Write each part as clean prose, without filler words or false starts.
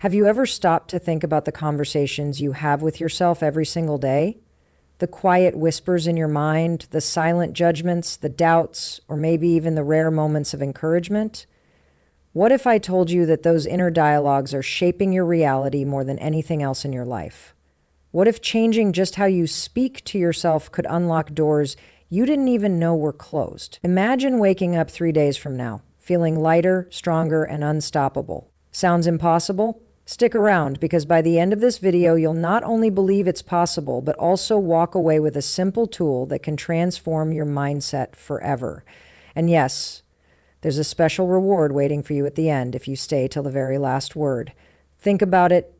Have you ever stopped to think about the conversations you have with yourself every single day? The quiet whispers in your mind, the silent judgments, the doubts, or maybe even the rare moments of encouragement? What if I told you that those inner dialogues are shaping your reality more than anything else in your life? What if changing just how you speak to yourself could unlock doors you didn't even know were closed? Imagine waking up 3 days from now, feeling lighter, stronger, and unstoppable. Sounds impossible? Stick around, because by the end of this video, you'll not only believe it's possible, but also walk away with a simple tool that can transform your mindset forever. And yes, there's a special reward waiting for you at the end if you stay till the very last word. Think about it.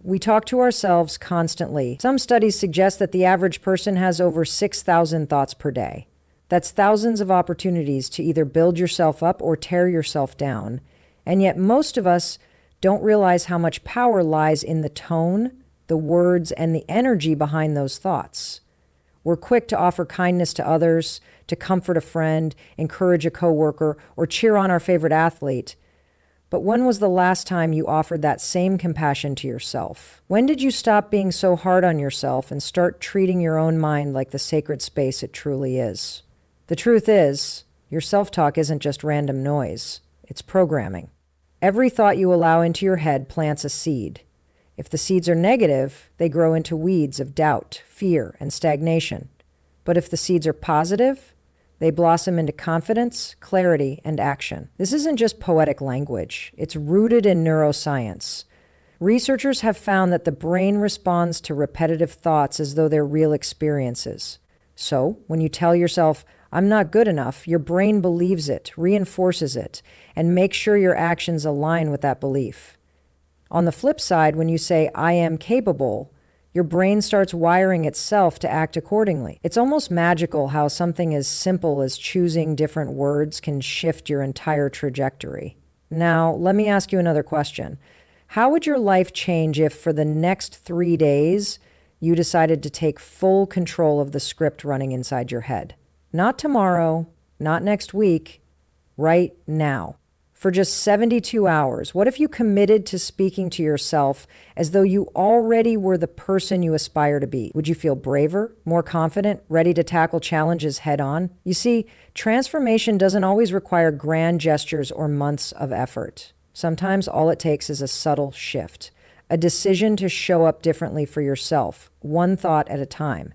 We talk to ourselves constantly. Some studies suggest that the average person has over 6,000 thoughts per day. That's thousands of opportunities to either build yourself up or tear yourself down. And yet most of us don't realize how much power lies in the tone, the words, and the energy behind those thoughts. We're quick to offer kindness to others, to comfort a friend, encourage a coworker, or cheer on our favorite athlete. But when was the last time you offered that same compassion to yourself? When did you stop being so hard on yourself and start treating your own mind like the sacred space it truly is? The truth is, your self-talk isn't just random noise. It's programming. Every thought you allow into your head plants a seed. If the seeds are negative, they grow into weeds of doubt, fear, and stagnation. But if the seeds are positive, they blossom into confidence, clarity, and action. This isn't just poetic language. It's rooted in neuroscience. Researchers have found that the brain responds to repetitive thoughts as though they're real experiences. So, when you tell yourself, "I'm not good enough," your brain believes it, reinforces it, and makes sure your actions align with that belief. On the flip side, when you say, "I am capable," your brain starts wiring itself to act accordingly. It's almost magical how something as simple as choosing different words can shift your entire trajectory. Now, let me ask you another question. How would your life change if, for the next 3 days, you decided to take full control of the script running inside your head? Not tomorrow, not next week, right now. For just 72 hours, what if you committed to speaking to yourself as though you already were the person you aspire to be? Would you feel braver, more confident, ready to tackle challenges head on? You see, transformation doesn't always require grand gestures or months of effort. Sometimes all it takes is a subtle shift, a decision to show up differently for yourself, one thought at a time.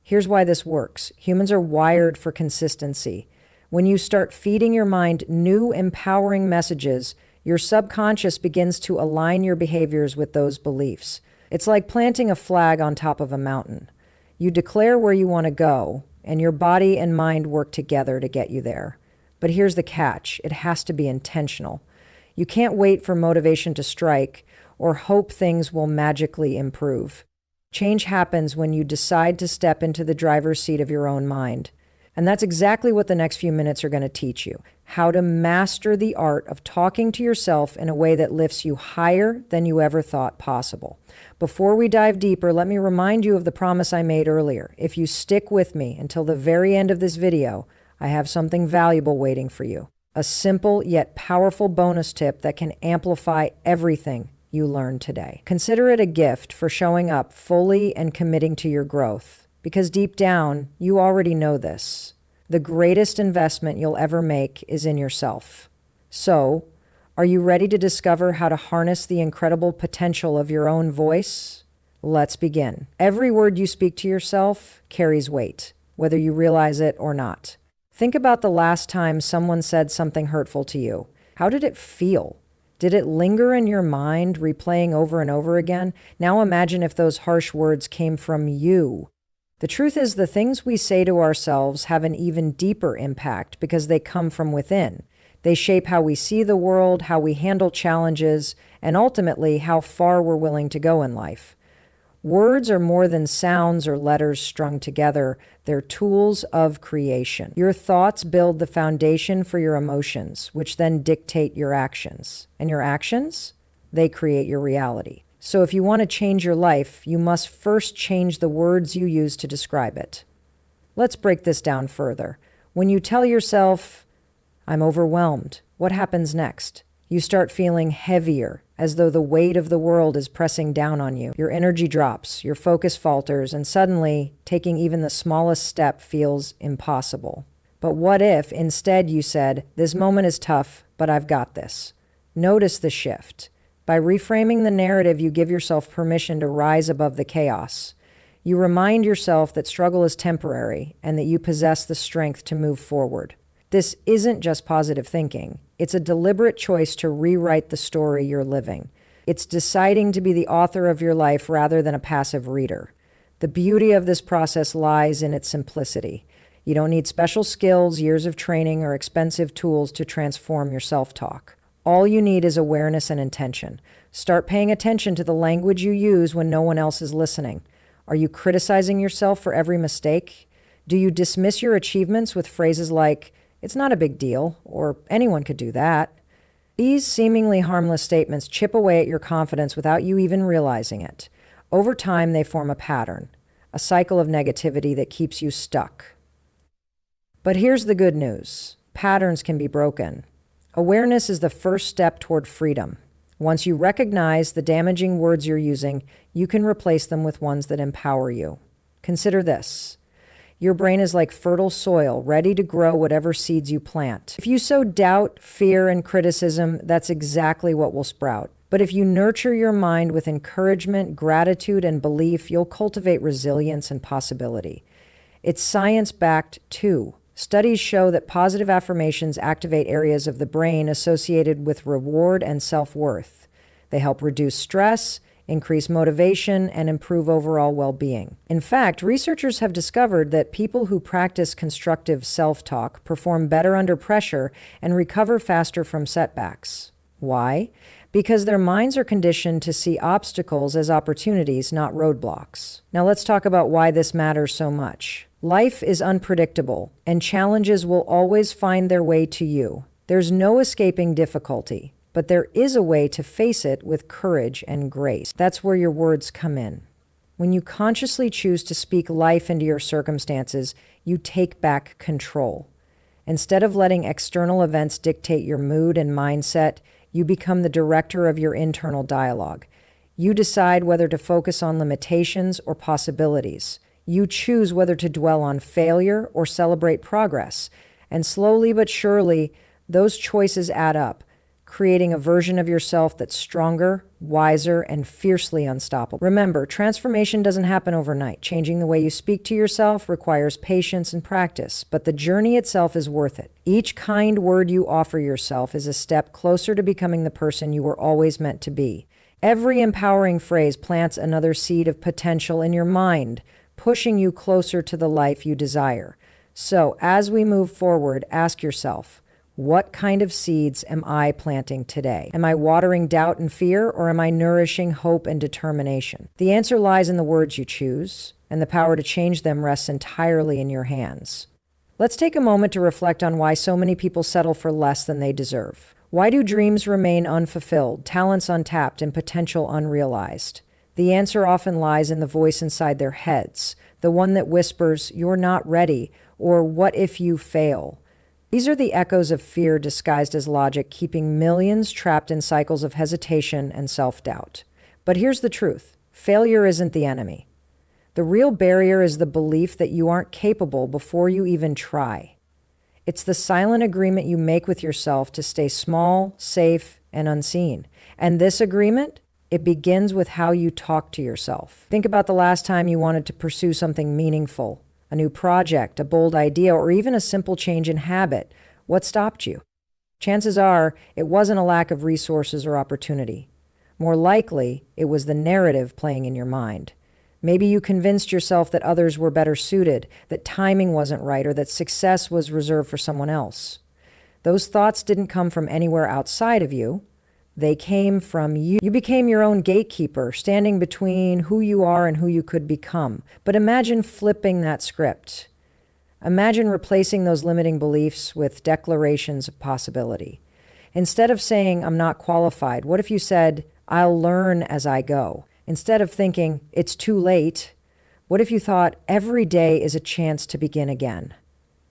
Here's why this works. Humans are wired for consistency. When you start feeding your mind new, empowering messages, your subconscious begins to align your behaviors with those beliefs. It's like planting a flag on top of a mountain. You declare where you want to go, and your body and mind work together to get you there. But here's the catch. It has to be intentional. You can't wait for motivation to strike or hope things will magically improve. Change happens when you decide to step into the driver's seat of your own mind. And that's exactly what the next few minutes are going to teach you. How to master the art of talking to yourself in a way that lifts you higher than you ever thought possible. Before we dive deeper, let me remind you of the promise I made earlier. If you stick with me until the very end of this video, I have something valuable waiting for you. A simple yet powerful bonus tip that can amplify everything you learned today. Consider it a gift for showing up fully and committing to your growth. Because deep down, you already know this. The greatest investment you'll ever make is in yourself. So, are you ready to discover how to harness the incredible potential of your own voice? Let's begin. Every word you speak to yourself carries weight, whether you realize it or not. Think about the last time someone said something hurtful to you. How did it feel? Did it linger in your mind, replaying over and over again? Now imagine if those harsh words came from you. The truth is, the things we say to ourselves have an even deeper impact because they come from within. They shape how we see the world, how we handle challenges, and ultimately how far we're willing to go in life. Words are more than sounds or letters strung together. They're tools of creation. Your thoughts build the foundation for your emotions, which then dictate your actions. And your actions? They create your reality. So if you want to change your life, you must first change the words you use to describe it. Let's break this down further. When you tell yourself, "I'm overwhelmed," what happens next? You start feeling heavier, as though the weight of the world is pressing down on you. Your energy drops, your focus falters, and suddenly, taking even the smallest step feels impossible. But what if, instead, you said, "This moment is tough, but I've got this"? Notice the shift. By reframing the narrative, you give yourself permission to rise above the chaos. You remind yourself that struggle is temporary and that you possess the strength to move forward. This isn't just positive thinking. It's a deliberate choice to rewrite the story you're living. It's deciding to be the author of your life rather than a passive reader. The beauty of this process lies in its simplicity. You don't need special skills, years of training, or expensive tools to transform your self-talk. All you need is awareness and intention. Start paying attention to the language you use when no one else is listening. Are you criticizing yourself for every mistake? Do you dismiss your achievements with phrases like, "It's not a big deal," or "Anyone could do that"? These seemingly harmless statements chip away at your confidence without you even realizing it. Over time, they form a pattern, a cycle of negativity that keeps you stuck. But here's the good news. Patterns can be broken. Awareness is the first step toward freedom. Once you recognize the damaging words you're using, you can replace them with ones that empower you. Consider this. Your brain is like fertile soil, ready to grow whatever seeds you plant. If you sow doubt, fear, and criticism, that's exactly what will sprout. But if you nurture your mind with encouragement, gratitude, and belief, you'll cultivate resilience and possibility. It's science-backed, too. Studies show that positive affirmations activate areas of the brain associated with reward and self-worth. They help reduce stress, increase motivation, and improve overall well-being. In fact, researchers have discovered that people who practice constructive self-talk perform better under pressure and recover faster from setbacks. Why? Because their minds are conditioned to see obstacles as opportunities, not roadblocks. Now let's talk about why this matters so much. Life is unpredictable, and challenges will always find their way to you. There's no escaping difficulty, but there is a way to face it with courage and grace. That's where your words come in. When you consciously choose to speak life into your circumstances, you take back control. Instead of letting external events dictate your mood and mindset, you become the director of your internal dialogue. You decide whether to focus on limitations or possibilities. You choose whether to dwell on failure or celebrate progress. And slowly but surely, those choices add up, creating a version of yourself that's stronger, wiser, and fiercely unstoppable. Remember, transformation doesn't happen overnight. Changing the way you speak to yourself requires patience and practice, but the journey itself is worth it. Each kind word you offer yourself is a step closer to becoming the person you were always meant to be. Every empowering phrase plants another seed of potential in your mind, pushing you closer to the life you desire. So, as we move forward, ask yourself, what kind of seeds am I planting today? Am I watering doubt and fear, or am I nourishing hope and determination? The answer lies in the words you choose, and the power to change them rests entirely in your hands. Let's take a moment to reflect on why so many people settle for less than they deserve. Why do dreams remain unfulfilled, talents untapped, and potential unrealized? The answer often lies in the voice inside their heads, the one that whispers, "You're not ready," or "What if you fail?" These are the echoes of fear disguised as logic, keeping millions trapped in cycles of hesitation and self-doubt. But here's the truth. Failure isn't the enemy. The real barrier is the belief that you aren't capable before you even try. It's the silent agreement you make with yourself to stay small, safe, and unseen. And this agreement, it begins with how you talk to yourself. Think about the last time you wanted to pursue something meaningful, a new project, a bold idea, or even a simple change in habit. What stopped you? Chances are it wasn't a lack of resources or opportunity. More likely, it was the narrative playing in your mind. Maybe you convinced yourself that others were better suited, that timing wasn't right, or that success was reserved for someone else. Those thoughts didn't come from anywhere outside of you. They came from you. You became your own gatekeeper, standing between who you are and who you could become. But imagine flipping that script. Imagine replacing those limiting beliefs with declarations of possibility. Instead of saying, "I'm not qualified," what if you said, "I'll learn as I go"? Instead of thinking, "It's too late," what if you thought, "Every day is a chance to begin again"?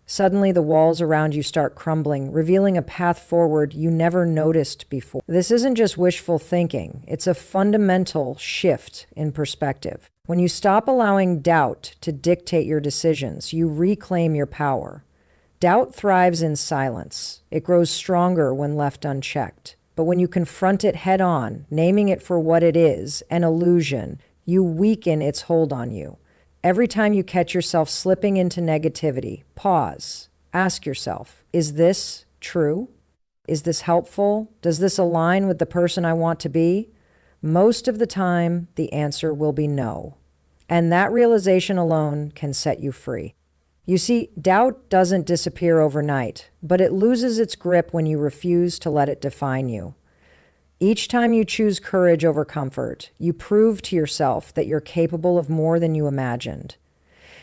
Suddenly, the walls around you start crumbling, revealing a path forward you never noticed before. This isn't just wishful thinking, it's a fundamental shift in perspective. When you stop allowing doubt to dictate your decisions, you reclaim your power. Doubt thrives in silence. It grows stronger when left unchecked. But when you confront it head on, naming it for what it is, an illusion, you weaken its hold on you. Every time you catch yourself slipping into negativity, pause. Ask yourself, is this true? Is this helpful? Does this align with the person I want to be? Most of the time, the answer will be no. And that realization alone can set you free. You see, doubt doesn't disappear overnight, but it loses its grip when you refuse to let it define you. Each time you choose courage over comfort, you prove to yourself that you're capable of more than you imagined.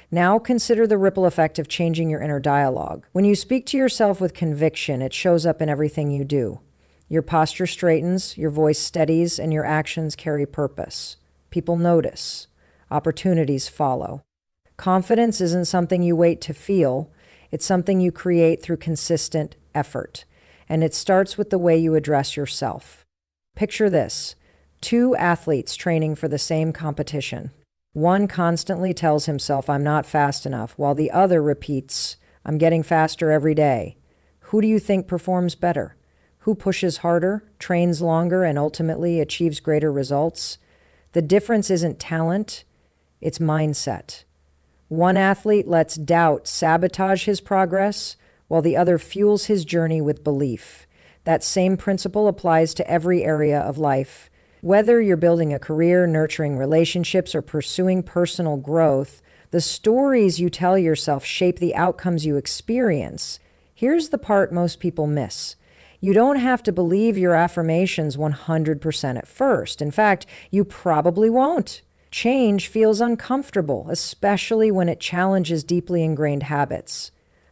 Now consider the ripple effect of changing your inner dialogue. When you speak to yourself with conviction, it shows up in everything you do. Your posture straightens, your voice steadies, and your actions carry purpose. People notice. Opportunities follow. Confidence isn't something you wait to feel. It's something you create through consistent effort. And it starts with the way you address yourself. Picture this: two athletes training for the same competition. One constantly tells himself, "I'm not fast enough," while the other repeats, "I'm getting faster every day." Who do you think performs better? Who pushes harder, trains longer, and ultimately achieves greater results? The difference isn't talent, it's mindset. One athlete lets doubt sabotage his progress, while the other fuels his journey with belief. That same principle applies to every area of life. Whether you're building a career, nurturing relationships, or pursuing personal growth, the stories you tell yourself shape the outcomes you experience. Here's the part most people miss. You don't have to believe your affirmations 100% at first. In fact, you probably won't. Change feels uncomfortable, especially when it challenges deeply ingrained habits.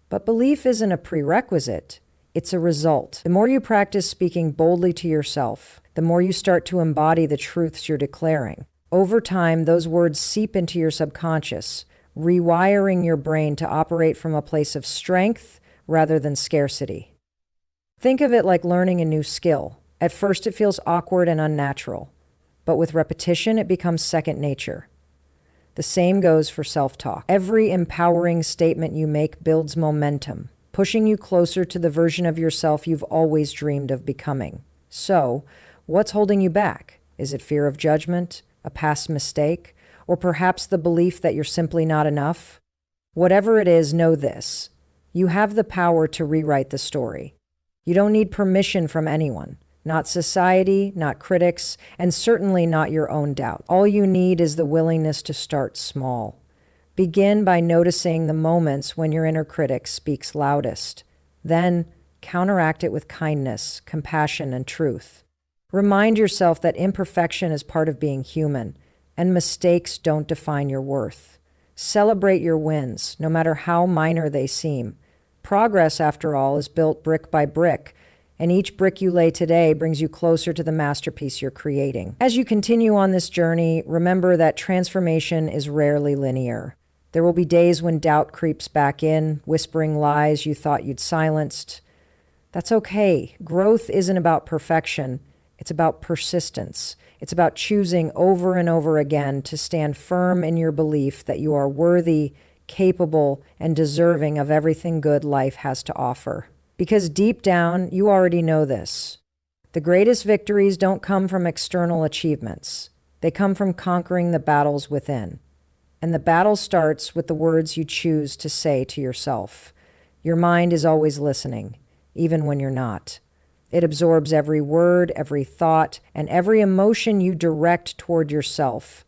But belief isn't a prerequisite. It's a result. The more you practice speaking boldly to yourself, the more you start to embody the truths you're declaring. Over time, those words seep into your subconscious, rewiring your brain to operate from a place of strength rather than scarcity. Think of it like learning a new skill. At first, it feels awkward and unnatural, but with repetition, it becomes second nature. The same goes for self-talk. Every empowering statement you make builds momentum, pushing you closer to the version of yourself you've always dreamed of becoming. So, what's holding you back? Is it fear of judgment, a past mistake, or perhaps the belief that you're simply not enough? Whatever it is, know this: you have the power to rewrite the story. You don't need permission from anyone, not society, not critics, and certainly not your own doubt. All you need is the willingness to start small. Begin by noticing the moments when your inner critic speaks loudest. Then counteract it with kindness, compassion, and truth. Remind yourself that imperfection is part of being human, and mistakes don't define your worth. Celebrate your wins, no matter how minor they seem. Progress, after all, is built brick by brick, and each brick you lay today brings you closer to the masterpiece you're creating. As you continue on this journey, remember that transformation is rarely linear. There will be days when doubt creeps back in, whispering lies you thought you'd silenced. That's okay. Growth isn't about perfection. It's about persistence. It's about choosing over and over again to stand firm in your belief that you are worthy, capable, and deserving of everything good life has to offer. Because deep down, you already know this. The greatest victories don't come from external achievements. They come from conquering the battles within. And the battle starts with the words you choose to say to yourself. Your mind is always listening, even when you're not. It absorbs every word, every thought, and every emotion you direct toward yourself,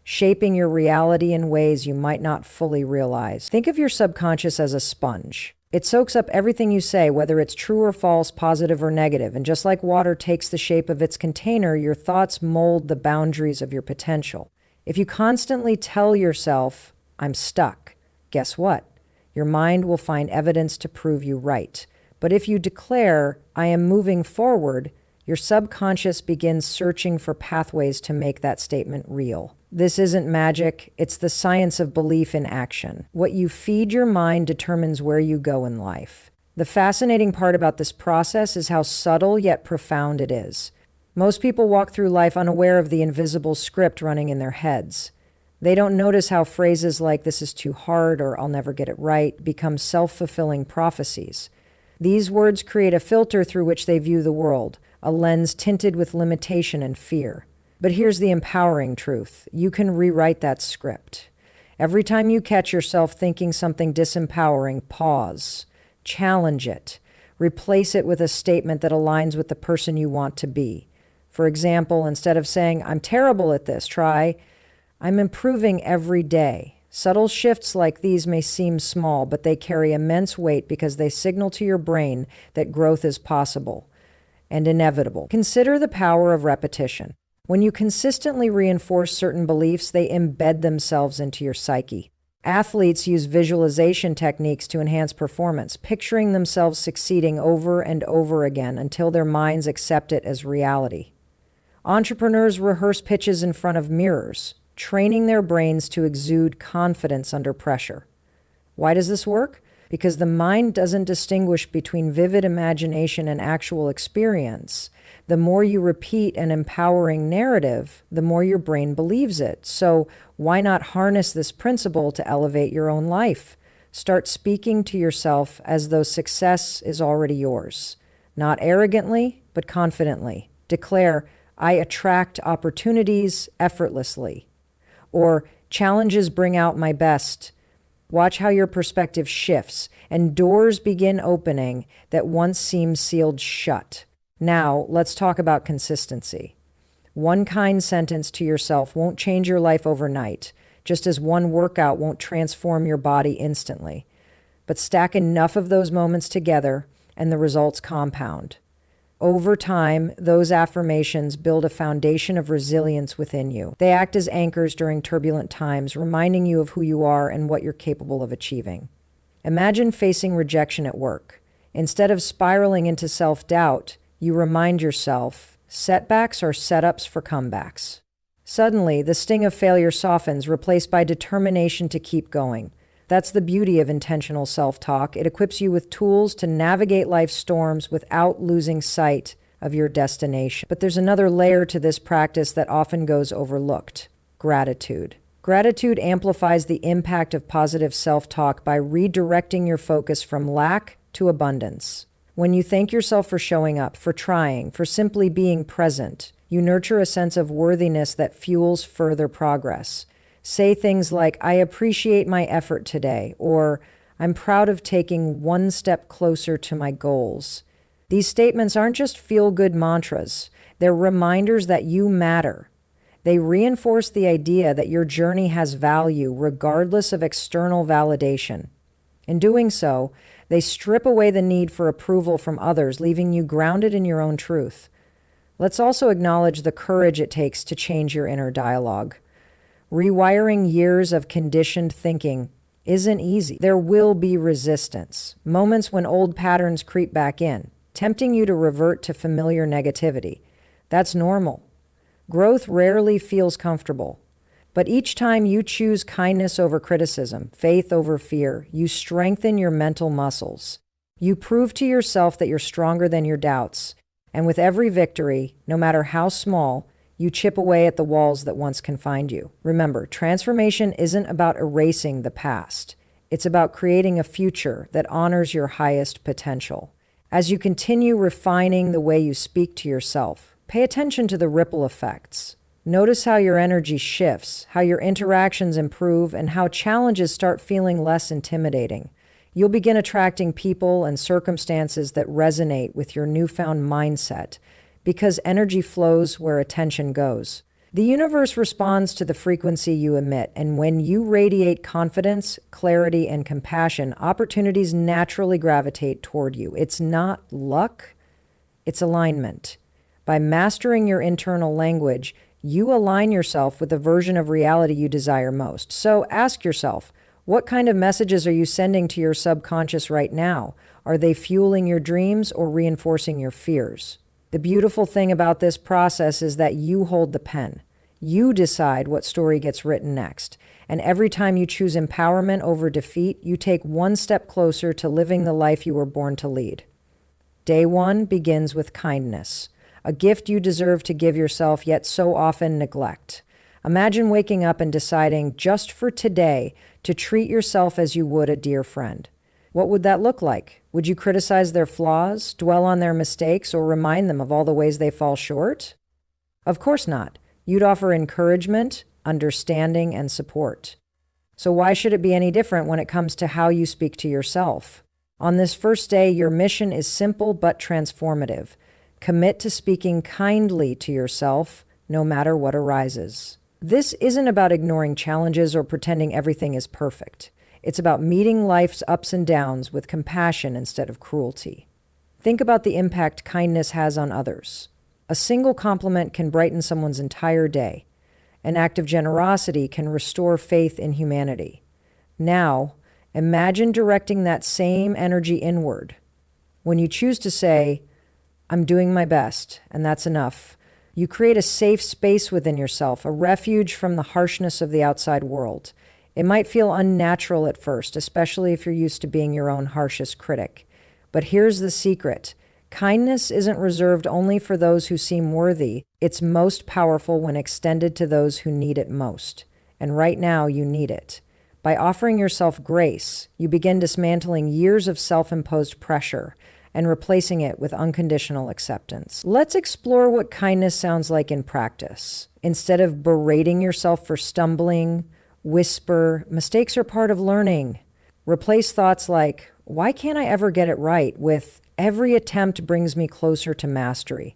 shaping your reality in ways you might not fully realize. Think of your subconscious as a sponge. It soaks up everything you say, whether it's true or false, positive or negative. And just like water takes the shape of its container, your thoughts mold the boundaries of your potential. If you constantly tell yourself, "I'm stuck," guess what? Your mind will find evidence to prove you right. But if you declare, "I am moving forward," Your subconscious begins searching for pathways to make that statement real. This isn't magic, it's the science of belief in action. What you feed your mind determines where you go in life. The fascinating part about this process is how subtle yet profound it is. Most people walk through life unaware of the invisible script running in their heads. They don't notice how phrases like "this is too hard" or "I'll never get it right" become self-fulfilling prophecies. These words create a filter through which they view the world, a lens tinted with limitation and fear. But here's the empowering truth. You can rewrite that script. Every time you catch yourself thinking something disempowering, pause, challenge it, replace it with a statement that aligns with the person you want to be. For example, instead of saying, "I'm terrible at this," try, "I'm improving every day." Subtle shifts like these may seem small, but they carry immense weight because they signal to your brain that growth is possible and inevitable. Consider the power of repetition. When you consistently reinforce certain beliefs, they embed themselves into your psyche. Athletes use visualization techniques to enhance performance, picturing themselves succeeding over and over again until their minds accept it as reality. Entrepreneurs rehearse pitches in front of mirrors, training their brains to exude confidence under pressure. Why does this work? Because the mind doesn't distinguish between vivid imagination and actual experience. The more you repeat an empowering narrative, the more your brain believes it. So why not harness this principle to elevate your own life? Start speaking to yourself as though success is already yours. Not arrogantly, but confidently. Declare, "I attract opportunities effortlessly." Or, "Challenges bring out my best." Watch how your perspective shifts and doors begin opening that once seemed sealed shut. Now, let's talk about consistency. One kind sentence to yourself won't change your life overnight, just as one workout won't transform your body instantly. But stack enough of those moments together, and the results compound. Over time, those affirmations build a foundation of resilience within you. They act as anchors during turbulent times, reminding you of who you are and what you're capable of achieving. Imagine facing rejection at work. Instead of spiraling into self-doubt, you remind yourself, setbacks are setups for comebacks. Suddenly, the sting of failure softens, replaced by determination to keep going. That's the beauty of intentional self-talk. It equips you with tools to navigate life's storms without losing sight of your destination. But there's another layer to this practice that often goes overlooked: gratitude. Gratitude amplifies the impact of positive self-talk by redirecting your focus from lack to abundance. When you thank yourself for showing up, for trying, for simply being present, you nurture a sense of worthiness that fuels further progress. Say things like, "I appreciate my effort today," or "I'm proud of taking one step closer to my goals." These statements aren't just feel-good mantras. They're reminders that you matter. They reinforce the idea that your journey has value regardless of external validation. In doing so, they strip away the need for approval from others, leaving you grounded in your own truth. Let's also acknowledge the courage it takes to change your inner dialogue. Rewiring years of conditioned thinking isn't easy. There will be resistance, moments when old patterns creep back in, tempting you to revert to familiar negativity. That's normal. Growth rarely feels comfortable. But each time you choose kindness over criticism, faith over fear, you strengthen your mental muscles. You prove to yourself that you're stronger than your doubts. And with every victory, no matter how small, you chip away at the walls that once confined you. Remember, transformation isn't about erasing the past. It's about creating a future that honors your highest potential. As you continue refining the way you speak to yourself, pay attention to the ripple effects. Notice how your energy shifts, how your interactions improve, and how challenges start feeling less intimidating. You'll begin attracting people and circumstances that resonate with your newfound mindset, because energy flows where attention goes. The universe responds to the frequency you emit, and when you radiate confidence, clarity, and compassion, opportunities naturally gravitate toward you. It's not luck, it's alignment. By mastering your internal language, you align yourself with the version of reality you desire most. So ask yourself, what kind of messages are you sending to your subconscious right now? Are they fueling your dreams or reinforcing your fears? The beautiful thing about this process is that you hold the pen. You decide what story gets written next. And every time you choose empowerment over defeat, you take one step closer to living the life you were born to lead. Day one begins with kindness, a gift you deserve to give yourself, yet so often neglect. Imagine waking up and deciding, just for today, to treat yourself as you would a dear friend. What would that look like? Would you criticize their flaws, dwell on their mistakes, or remind them of all the ways they fall short? Of course not. You'd offer encouragement, understanding, and support. So why should it be any different when it comes to how you speak to yourself? On this first day, your mission is simple but transformative. Commit to speaking kindly to yourself, no matter what arises. This isn't about ignoring challenges or pretending everything is perfect. It's about meeting life's ups and downs with compassion instead of cruelty. Think about the impact kindness has on others. A single compliment can brighten someone's entire day. An act of generosity can restore faith in humanity. Now, imagine directing that same energy inward. When you choose to say, "I'm doing my best, and that's enough," you create a safe space within yourself, a refuge from the harshness of the outside world. It might feel unnatural at first, especially if you're used to being your own harshest critic. But here's the secret. Kindness isn't reserved only for those who seem worthy. It's most powerful when extended to those who need it most. And right now, you need it. By offering yourself grace, you begin dismantling years of self-imposed pressure and replacing it with unconditional acceptance. Let's explore what kindness sounds like in practice. Instead of berating yourself for stumbling, whisper, "Mistakes are part of learning." Replace thoughts like, "Why can't I ever get it right?" with, "Every attempt brings me closer to mastery."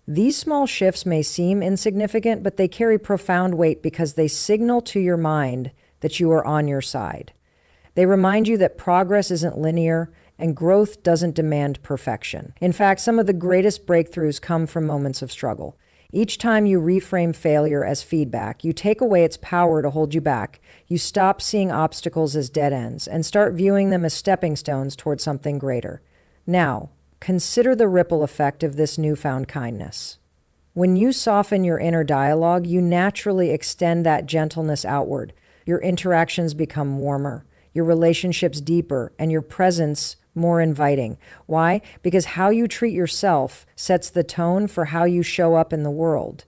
These small shifts may seem insignificant, but they carry profound weight because they signal to your mind that you are on your side. They remind you that progress isn't linear and growth doesn't demand perfection. In fact, some of the greatest breakthroughs come from moments of struggle. Each time you reframe failure as feedback, you take away its power to hold you back. You stop seeing obstacles as dead ends and start viewing them as stepping stones toward something greater. Now, consider the ripple effect of this newfound kindness. When you soften your inner dialogue, you naturally extend that gentleness outward. Your interactions become warmer, your relationships deeper, and your presence more inviting. Why? Because how you treat yourself sets the tone for how you show up in the world.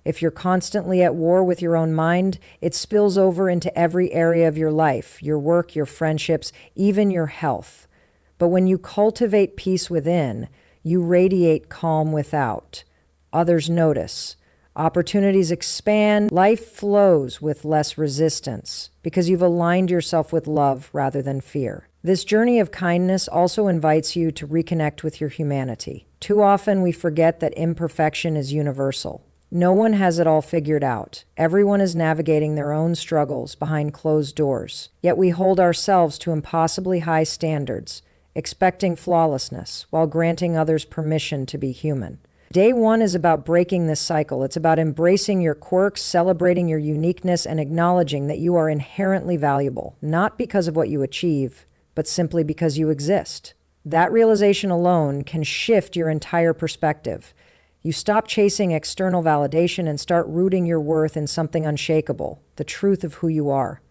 If you're constantly at war with your own mind, it spills over into every area of your life, your work, your friendships, even your health. But when you cultivate peace within, you radiate calm without. Others notice. Opportunities expand. Life flows with less resistance because you've aligned yourself with love rather than fear. This journey of kindness also invites you to reconnect with your humanity. Too often we forget that imperfection is universal. No one has it all figured out. Everyone is navigating their own struggles behind closed doors. Yet we hold ourselves to impossibly high standards, expecting flawlessness while granting others permission to be human. Day one is about breaking this cycle. It's about embracing your quirks, celebrating your uniqueness, and acknowledging that you are inherently valuable, not because of what you achieve, but simply because you exist. That realization alone can shift your entire perspective. You stop chasing external validation and start rooting your worth in something unshakable, the truth of who you are.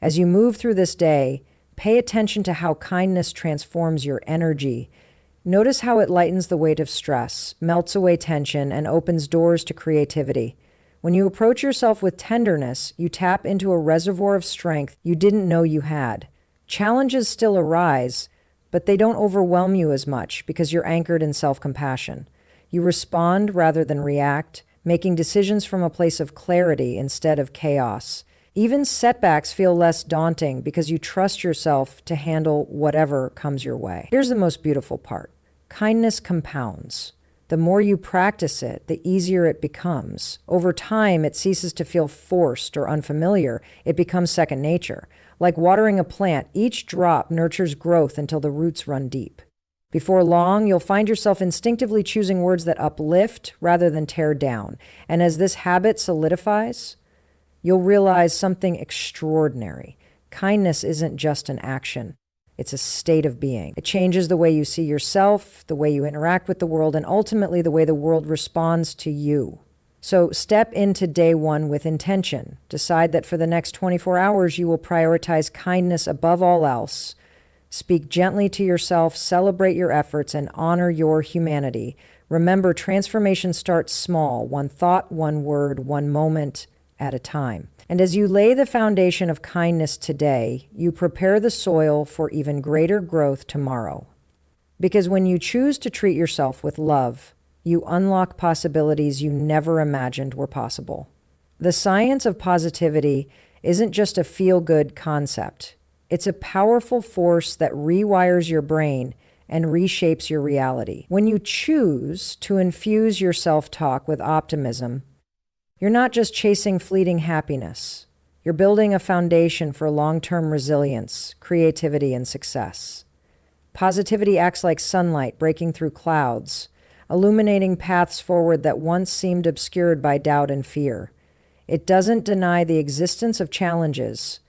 As you move through this day, pay attention to how kindness transforms your energy. Notice how it lightens the weight of stress, melts away tension, and opens doors to creativity. When you approach yourself with tenderness, you tap into a reservoir of strength you didn't know you had. Challenges still arise, but they don't overwhelm you as much because you're anchored in self-compassion. You respond rather than react, making decisions from a place of clarity instead of chaos. Even setbacks feel less daunting because you trust yourself to handle whatever comes your way. Here's the most beautiful part. Kindness compounds. The more you practice it, the easier it becomes. Over time, it ceases to feel forced or unfamiliar. It becomes second nature. Like watering a plant, each drop nurtures growth until the roots run deep. Before long, you'll find yourself instinctively choosing words that uplift rather than tear down. And as this habit solidifies, you'll realize something extraordinary. Kindness isn't just an action. It's a state of being. It changes the way you see yourself, the way you interact with the world, and ultimately the way the world responds to you. So step into day one with intention. Decide that for the next 24 hours, you will prioritize kindness above all else. Speak gently to yourself, celebrate your efforts, and honor your humanity. Remember, transformation starts small, one thought, one word, one moment at a time. And as you lay the foundation of kindness today, you prepare the soil for even greater growth tomorrow. Because when you choose to treat yourself with love, you unlock possibilities you never imagined were possible. The science of positivity isn't just a feel-good concept. It's a powerful force that rewires your brain and reshapes your reality. When you choose to infuse your self-talk with optimism, you're not just chasing fleeting happiness. You're building a foundation for long-term resilience, creativity, and success. Positivity acts like sunlight breaking through clouds, illuminating paths forward that once seemed obscured by doubt and fear. It doesn't deny the existence of challenges,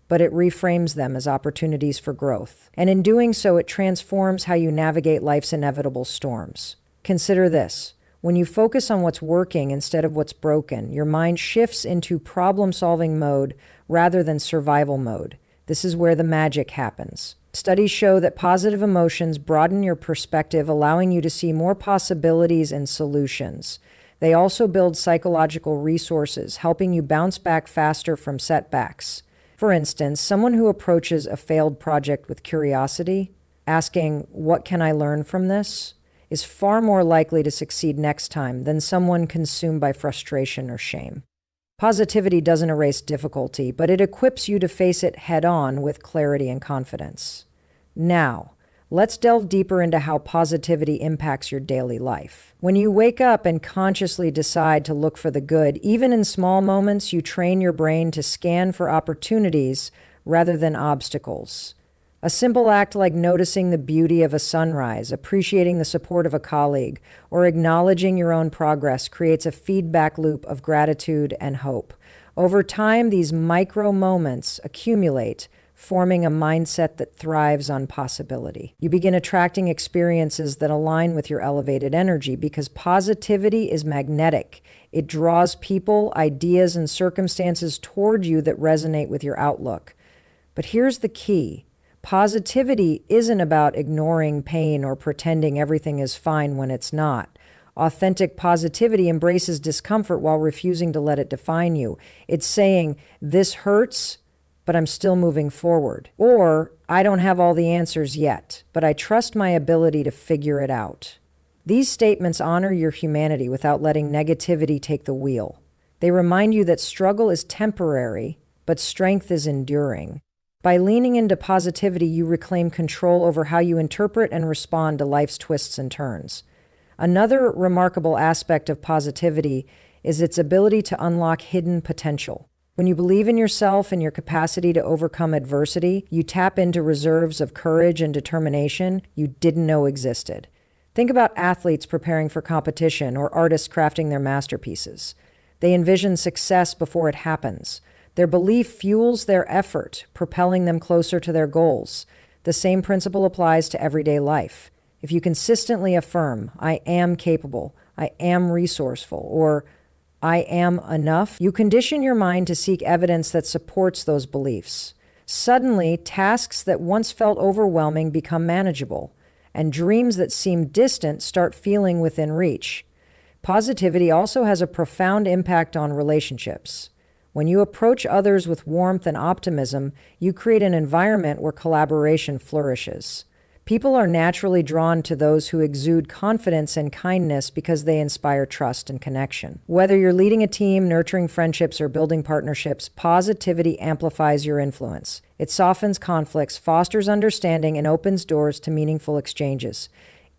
but it reframes them as opportunities for growth. And in doing so, it transforms how you navigate life's inevitable storms. Consider this. When you focus on what's working instead of what's broken, your mind shifts into problem-solving mode rather than survival mode. This is where the magic happens. Studies show that positive emotions broaden your perspective, allowing you to see more possibilities and solutions. They also build psychological resources, helping you bounce back faster from setbacks. For instance, someone who approaches a failed project with curiosity, asking, "What can I learn from this?" is far more likely to succeed next time than someone consumed by frustration or shame. Positivity doesn't erase difficulty, but it equips you to face it head-on with clarity and confidence. Now, let's delve deeper into how positivity impacts your daily life. When you wake up and consciously decide to look for the good, even in small moments, you train your brain to scan for opportunities rather than obstacles. A simple act like noticing the beauty of a sunrise, appreciating the support of a colleague, or acknowledging your own progress creates a feedback loop of gratitude and hope. Over time, these micro moments accumulate, forming a mindset that thrives on possibility. You begin attracting experiences that align with your elevated energy because positivity is magnetic. It draws people, ideas, and circumstances toward you that resonate with your outlook. But here's the key. Positivity isn't about ignoring pain or pretending everything is fine when it's not. Authentic positivity embraces discomfort while refusing to let it define you. It's saying, "This hurts, but I'm still moving forward." Or, "I don't have all the answers yet, but I trust my ability to figure it out." These statements honor your humanity without letting negativity take the wheel. They remind you that struggle is temporary, but strength is enduring. By leaning into positivity, you reclaim control over how you interpret and respond to life's twists and turns. Another remarkable aspect of positivity is its ability to unlock hidden potential. When you believe in yourself and your capacity to overcome adversity, you tap into reserves of courage and determination you didn't know existed. Think about athletes preparing for competition or artists crafting their masterpieces. They envision success before it happens. Their belief fuels their effort, propelling them closer to their goals. The same principle applies to everyday life. If you consistently affirm, "I am capable," "I am resourceful," or "I am enough," you condition your mind to seek evidence that supports those beliefs. Suddenly, tasks that once felt overwhelming become manageable, and dreams that seemed distant start feeling within reach. Positivity also has a profound impact on relationships. When you approach others with warmth and optimism, you create an environment where collaboration flourishes. People are naturally drawn to those who exude confidence and kindness because they inspire trust and connection. Whether you're leading a team, nurturing friendships, or building partnerships, positivity amplifies your influence. It softens conflicts, fosters understanding, and opens doors to meaningful exchanges.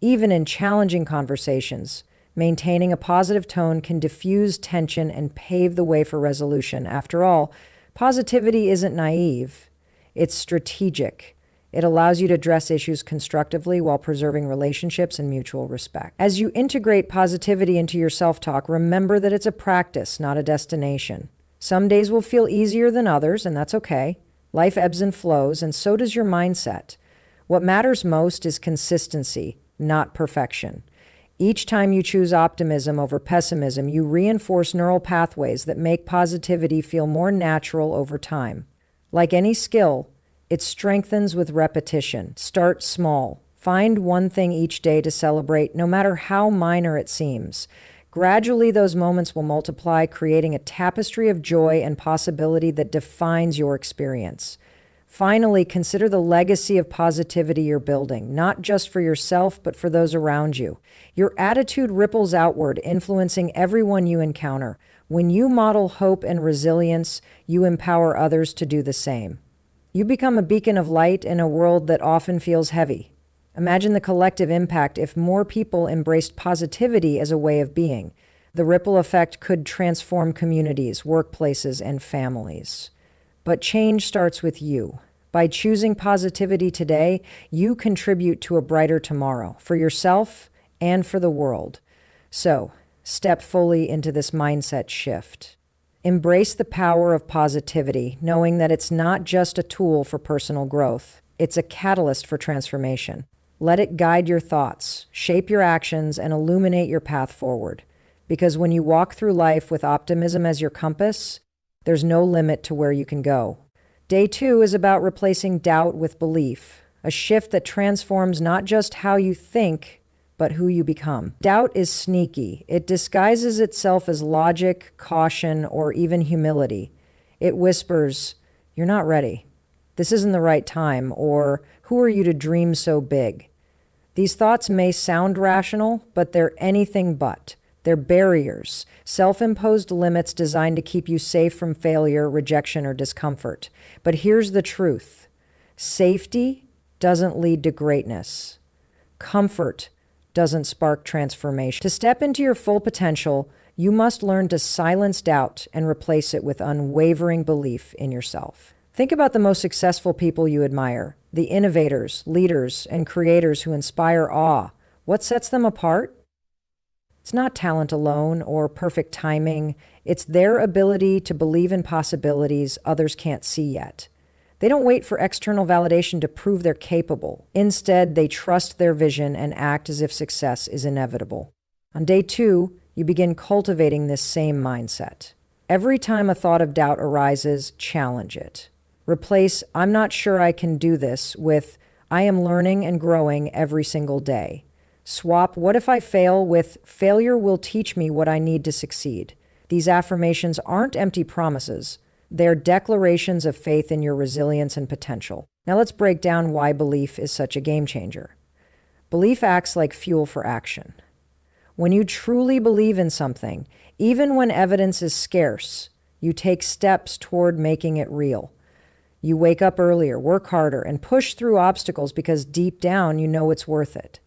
Even in challenging conversations, maintaining a positive tone can diffuse tension and pave the way for resolution. After all, positivity isn't naive. It's strategic. It allows you to address issues constructively while preserving relationships and mutual respect. As you integrate positivity into your self-talk, remember that it's a practice, not a destination. Some days will feel easier than others, and that's okay. Life ebbs and flows, and so does your mindset. What matters most is consistency, not perfection. Each time you choose optimism over pessimism, you reinforce neural pathways that make positivity feel more natural over time. Like any skill, it strengthens with repetition. Start small. Find one thing each day to celebrate, no matter how minor it seems. Gradually, those moments will multiply, creating a tapestry of joy and possibility that defines your experience. Finally, consider the legacy of positivity you're building, not just for yourself, but for those around you. Your attitude ripples outward, influencing everyone you encounter. When you model hope and resilience, you empower others to do the same. You become a beacon of light in a world that often feels heavy. Imagine the collective impact if more people embraced positivity as a way of being. The ripple effect could transform communities, workplaces, and families. But change starts with you. By choosing positivity today, you contribute to a brighter tomorrow for yourself and for the world. So, step fully into this mindset shift. Embrace the power of positivity, knowing that it's not just a tool for personal growth, it's a catalyst for transformation. Let it guide your thoughts, shape your actions, and illuminate your path forward. Because when you walk through life with optimism as your compass, there's no limit to where you can go. Day 2 is about replacing doubt with belief, a shift that transforms not just how you think, but who you become. Doubt is sneaky. It disguises itself as logic, caution, or even humility. It whispers, "You're not ready. This isn't the right time," or "Who are you to dream so big?" These thoughts may sound rational, but they're anything but. They're barriers, self-imposed limits designed to keep you safe from failure, rejection, or discomfort. But here's the truth. Safety doesn't lead to greatness. Comfort doesn't spark transformation. To step into your full potential, you must learn to silence doubt and replace it with unwavering belief in yourself. Think about the most successful people you admire, the innovators, leaders, and creators who inspire awe. What sets them apart? It's not talent alone or perfect timing. It's their ability to believe in possibilities others can't see yet. They don't wait for external validation to prove they're capable. Instead, they trust their vision and act as if success is inevitable. On day 2, you begin cultivating this same mindset. Every time a thought of doubt arises, challenge it. Replace "I'm not sure I can do this" with "I am learning and growing every single day." Swap "what if I fail" with "failure will teach me what I need to succeed." These affirmations aren't empty promises. They're declarations of faith in your resilience and potential. Now let's break down why belief is such a game changer. Belief acts like fuel for action. When you truly believe in something, even when evidence is scarce, you take steps toward making it real. You wake up earlier, work harder, and push through obstacles because deep down you know it's worth it.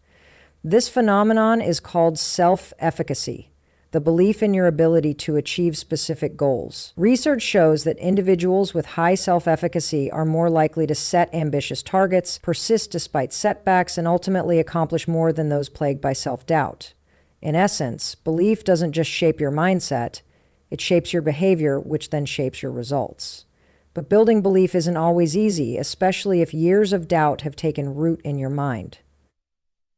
This phenomenon is called self-efficacy, the belief in your ability to achieve specific goals. Research shows that individuals with high self-efficacy are more likely to set ambitious targets, persist despite setbacks, and ultimately accomplish more than those plagued by self-doubt. In essence, belief doesn't just shape your mindset, it shapes your behavior, which then shapes your results. But building belief isn't always easy, especially if years of doubt have taken root in your mind.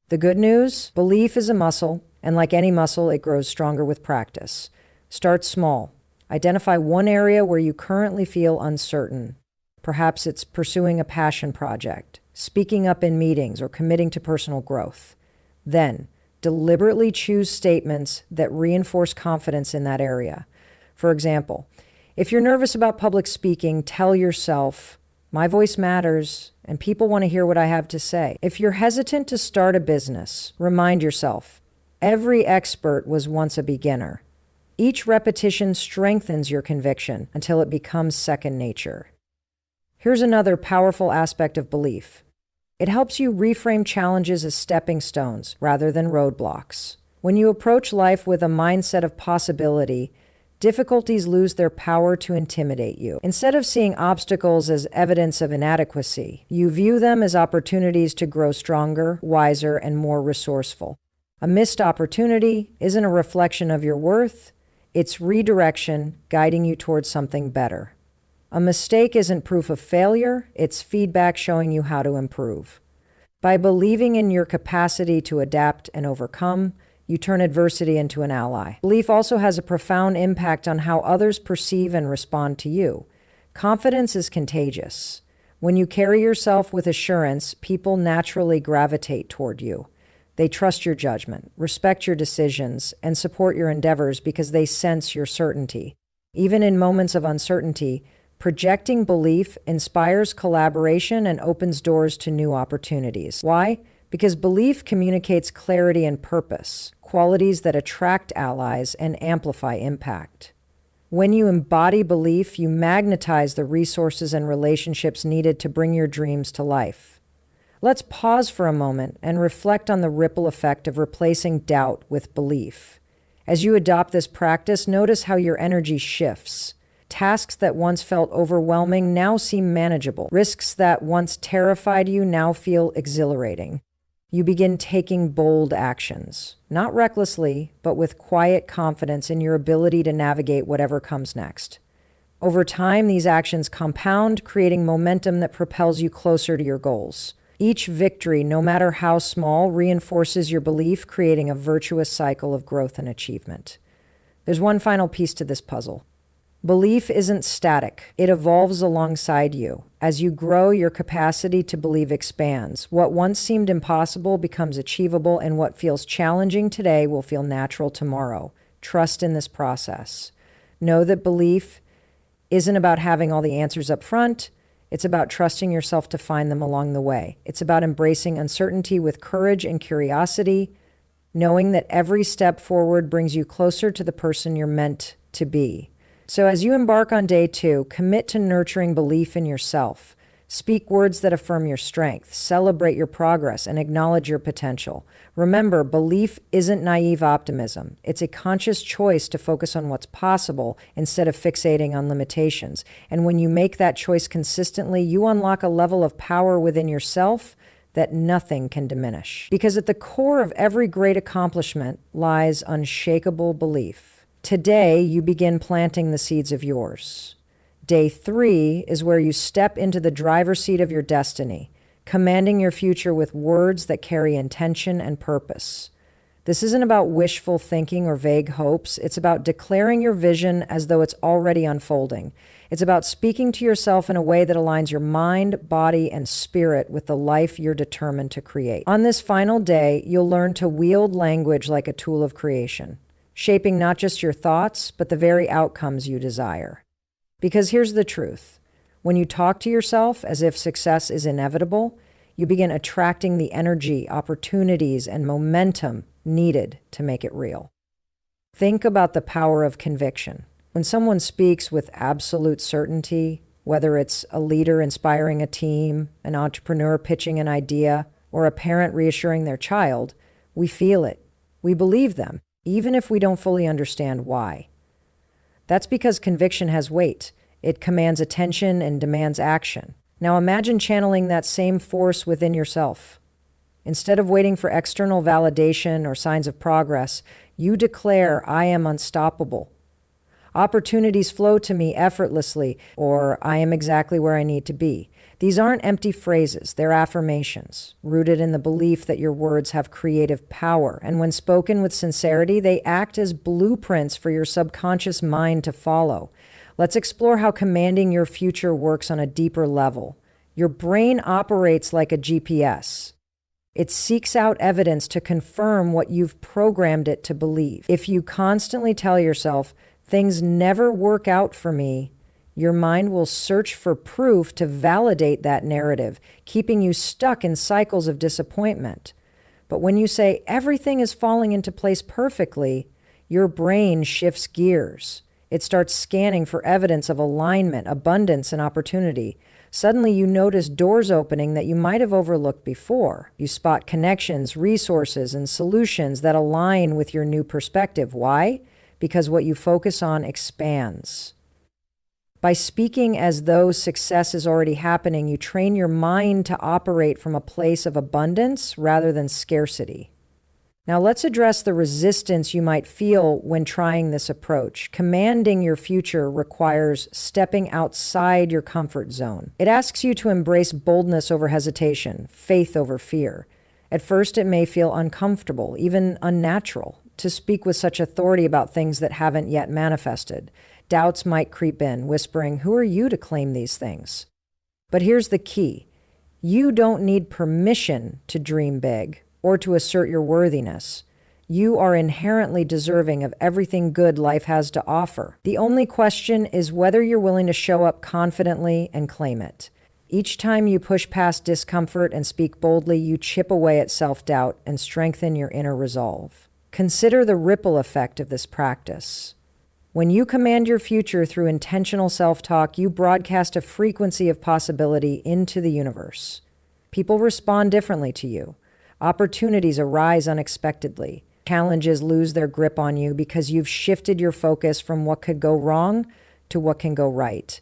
The good news? Belief is a muscle, and like any muscle, it grows stronger with practice. Start small. Identify one area where you currently feel uncertain. Perhaps it's pursuing a passion project, speaking up in meetings, or committing to personal growth. Then, deliberately choose statements that reinforce confidence in that area. For example, if you're nervous about public speaking, tell yourself, "My voice matters, and people want to hear what I have to say." If you're hesitant to start a business, remind yourself, every expert was once a beginner. Each repetition strengthens your conviction until it becomes second nature. Here's another powerful aspect of belief. It helps you reframe challenges as stepping stones rather than roadblocks. When you approach life with a mindset of possibility, difficulties lose their power to intimidate you. Instead of seeing obstacles as evidence of inadequacy, you view them as opportunities to grow stronger, wiser, and more resourceful. A missed opportunity isn't a reflection of your worth, it's redirection guiding you towards something better. A mistake isn't proof of failure, it's feedback showing you how to improve. By believing in your capacity to adapt and overcome, you turn adversity into an ally. Belief also has a profound impact on how others perceive and respond to you. Confidence is contagious. When you carry yourself with assurance, people naturally gravitate toward you. They trust your judgment, respect your decisions, and support your endeavors because they sense your certainty. Even in moments of uncertainty, projecting belief inspires collaboration and opens doors to new opportunities. Why? Because belief communicates clarity and purpose, qualities that attract allies and amplify impact. When you embody belief, you magnetize the resources and relationships needed to bring your dreams to life. Let's pause for a moment and reflect on the ripple effect of replacing doubt with belief. As you adopt this practice, notice how your energy shifts. Tasks that once felt overwhelming now seem manageable. Risks that once terrified you now feel exhilarating. You begin taking bold actions, not recklessly, but with quiet confidence in your ability to navigate whatever comes next. Over time, these actions compound, creating momentum that propels you closer to your goals. Each victory, no matter how small, reinforces your belief, creating a virtuous cycle of growth and achievement. There's one final piece to this puzzle. Belief isn't static. It evolves alongside you. As you grow, your capacity to believe expands. What once seemed impossible becomes achievable, and what feels challenging today will feel natural tomorrow. Trust in this process. Know that belief isn't about having all the answers up front. It's about trusting yourself to find them along the way. It's about embracing uncertainty with courage and curiosity, knowing that every step forward brings you closer to the person you're meant to be. So as you embark on day 2, commit to nurturing belief in yourself. Speak words that affirm your strength, celebrate your progress, and acknowledge your potential. Remember, belief isn't naive optimism. It's a conscious choice to focus on what's possible instead of fixating on limitations. And when you make that choice consistently, you unlock a level of power within yourself that nothing can diminish. Because at the core of every great accomplishment lies unshakable belief. Today, you begin planting the seeds of yours. Day 3 is where you step into the driver's seat of your destiny, commanding your future with words that carry intention and purpose. This isn't about wishful thinking or vague hopes. It's about declaring your vision as though it's already unfolding. It's about speaking to yourself in a way that aligns your mind, body, and spirit with the life you're determined to create. On this final day, you'll learn to wield language like a tool of creation, shaping not just your thoughts, but the very outcomes you desire. Because here's the truth. When you talk to yourself as if success is inevitable, you begin attracting the energy, opportunities, and momentum needed to make it real. Think about the power of conviction. When someone speaks with absolute certainty, whether it's a leader inspiring a team, an entrepreneur pitching an idea, or a parent reassuring their child, we feel it. We believe them, even if we don't fully understand why. That's because conviction has weight. It commands attention and demands action. Now imagine channeling that same force within yourself. Instead of waiting for external validation or signs of progress, you declare, "I am unstoppable. Opportunities flow to me effortlessly," or "I am exactly where I need to be." These aren't empty phrases, they're affirmations, rooted in the belief that your words have creative power. And when spoken with sincerity, they act as blueprints for your subconscious mind to follow. Let's explore how commanding your future works on a deeper level. Your brain operates like a GPS. It seeks out evidence to confirm what you've programmed it to believe. If you constantly tell yourself, "Things never work out for me," your mind will search for proof to validate that narrative, keeping you stuck in cycles of disappointment. But when you say, "Everything is falling into place perfectly," your brain shifts gears. It starts scanning for evidence of alignment, abundance, and opportunity. Suddenly, you notice doors opening that you might have overlooked before. You spot connections, resources, and solutions that align with your new perspective. Why? Because what you focus on expands. By speaking as though success is already happening, you train your mind to operate from a place of abundance rather than scarcity. Now let's address the resistance you might feel when trying this approach. Commanding your future requires stepping outside your comfort zone. It asks you to embrace boldness over hesitation, faith over fear. At first, it may feel uncomfortable, even unnatural, to speak with such authority about things that haven't yet manifested. Doubts might creep in, whispering, "Who are you to claim these things?" But here's the key. You don't need permission to dream big or to assert your worthiness. You are inherently deserving of everything good life has to offer. The only question is whether you're willing to show up confidently and claim it. Each time you push past discomfort and speak boldly, you chip away at self-doubt and strengthen your inner resolve. Consider the ripple effect of this practice. When you command your future through intentional self-talk, you broadcast a frequency of possibility into the universe. People respond differently to you. Opportunities arise unexpectedly. Challenges lose their grip on you because you've shifted your focus from what could go wrong to what can go right.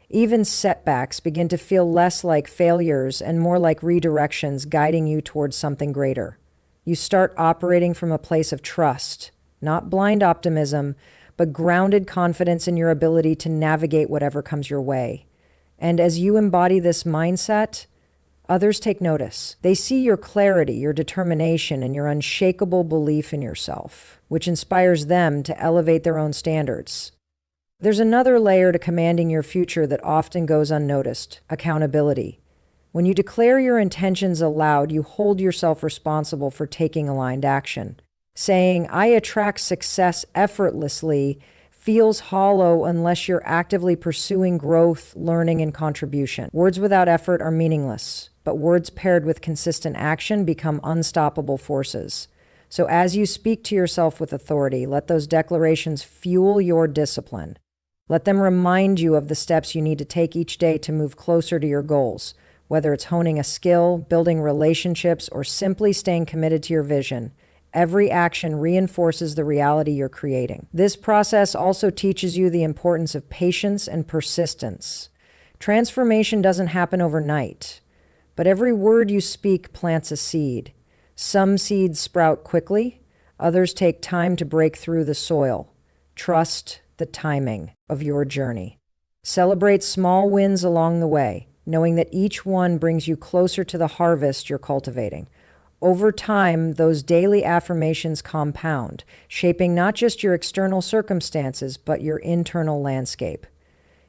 Even setbacks begin to feel less like failures and more like redirections guiding you towards something greater. You start operating from a place of trust, not blind optimism, but grounded confidence in your ability to navigate whatever comes your way. And as you embody this mindset, others take notice. They see your clarity, your determination, and your unshakable belief in yourself, which inspires them to elevate their own standards. There's another layer to commanding your future that often goes unnoticed: accountability. When you declare your intentions aloud, you hold yourself responsible for taking aligned action. Saying, "I attract success effortlessly," feels hollow unless you're actively pursuing growth, learning, and contribution. Words without effort are meaningless, but words paired with consistent action become unstoppable forces. So as you speak to yourself with authority, let those declarations fuel your discipline. Let them remind you of the steps you need to take each day to move closer to your goals, whether it's honing a skill, building relationships, or simply staying committed to your vision. Every action reinforces the reality you're creating. This process also teaches you the importance of patience and persistence. Transformation doesn't happen overnight, but every word you speak plants a seed. Some seeds sprout quickly, others take time to break through the soil. Trust the timing of your journey. Celebrate small wins along the way, knowing that each one brings you closer to the harvest you're cultivating. Over time, those daily affirmations compound, shaping not just your external circumstances, but your internal landscape.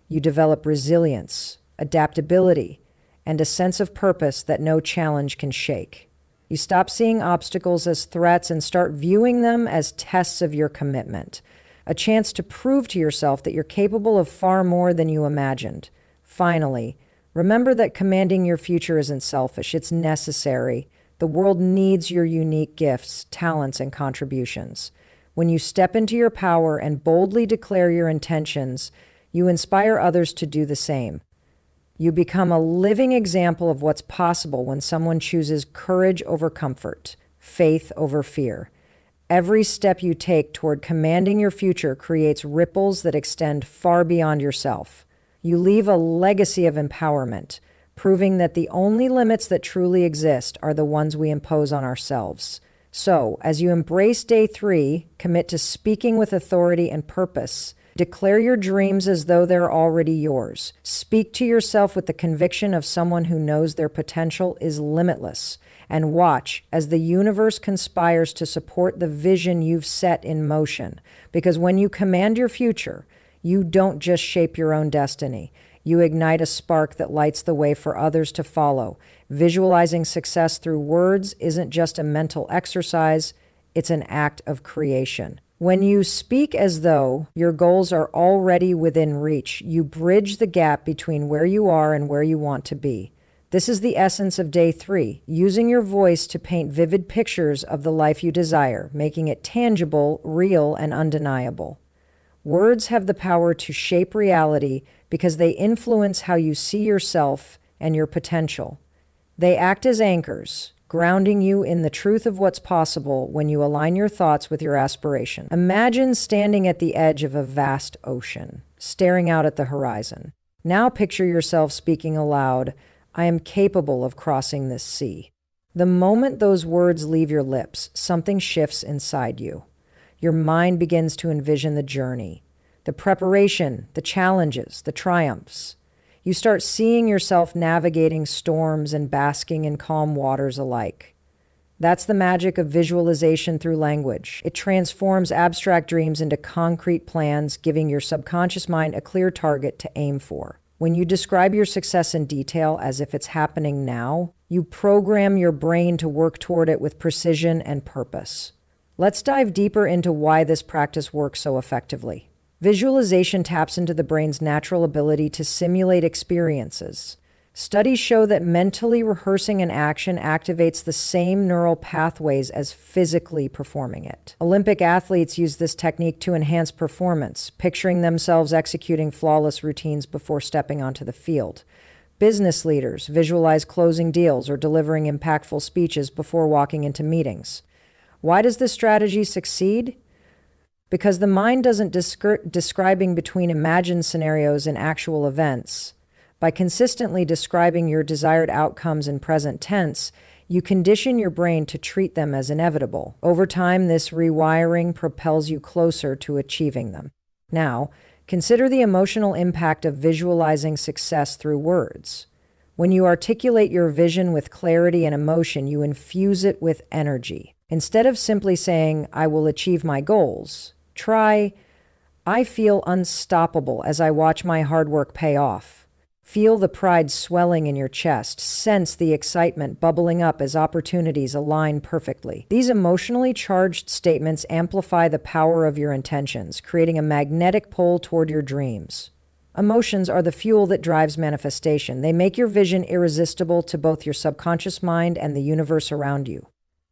You develop resilience, adaptability, and a sense of purpose that no challenge can shake. You stop seeing obstacles as threats and start viewing them as tests of your commitment, a chance to prove to yourself that you're capable of far more than you imagined. Finally, remember that commanding your future isn't selfish, it's necessary. The world needs your unique gifts, talents, and contributions. When you step into your power and boldly declare your intentions, you inspire others to do the same. You become a living example of what's possible when someone chooses courage over comfort, faith over fear. Every step you take toward commanding your future creates ripples that extend far beyond yourself. You leave a legacy of empowerment, proving that the only limits that truly exist are the ones we impose on ourselves. So, as you embrace day 3, commit to speaking with authority and purpose. Declare your dreams as though they're already yours. Speak to yourself with the conviction of someone who knows their potential is limitless. And watch as the universe conspires to support the vision you've set in motion. Because when you command your future, you don't just shape your own destiny. You ignite a spark that lights the way for others to follow. Visualizing success through words isn't just a mental exercise, it's an act of creation. When you speak as though your goals are already within reach, you bridge the gap between where you are and where you want to be. This is the essence of day 3, using your voice to paint vivid pictures of the life you desire, making it tangible, real, and undeniable. Words have the power to shape reality because they influence how you see yourself and your potential. They act as anchors, grounding you in the truth of what's possible when you align your thoughts with your aspiration. Imagine standing at the edge of a vast ocean, staring out at the horizon. Now picture yourself speaking aloud, "I am capable of crossing this sea." The moment those words leave your lips, something shifts inside you. Your mind begins to envision the journey, the preparation, the challenges, the triumphs. You start seeing yourself navigating storms and basking in calm waters alike. That's the magic of visualization through language. It transforms abstract dreams into concrete plans, giving your subconscious mind a clear target to aim for. When you describe your success in detail as if it's happening now, you program your brain to work toward it with precision and purpose. Let's dive deeper into why this practice works so effectively. Visualization taps into the brain's natural ability to simulate experiences. Studies show that mentally rehearsing an action activates the same neural pathways as physically performing it. Olympic athletes use this technique to enhance performance, picturing themselves executing flawless routines before stepping onto the field. Business leaders visualize closing deals or delivering impactful speeches before walking into meetings. Why does this strategy succeed? Because the mind doesn't describing between imagined scenarios and actual events. By consistently describing your desired outcomes in present tense, you condition your brain to treat them as inevitable. Over time, this rewiring propels you closer to achieving them. Now, consider the emotional impact of visualizing success through words. When you articulate your vision with clarity and emotion, you infuse it with energy. Instead of simply saying, "I will achieve my goals," try, "I feel unstoppable as I watch my hard work pay off." Feel the pride swelling in your chest. Sense the excitement bubbling up as opportunities align perfectly. These emotionally charged statements amplify the power of your intentions, creating a magnetic pull toward your dreams. Emotions are the fuel that drives manifestation. They make your vision irresistible to both your subconscious mind and the universe around you.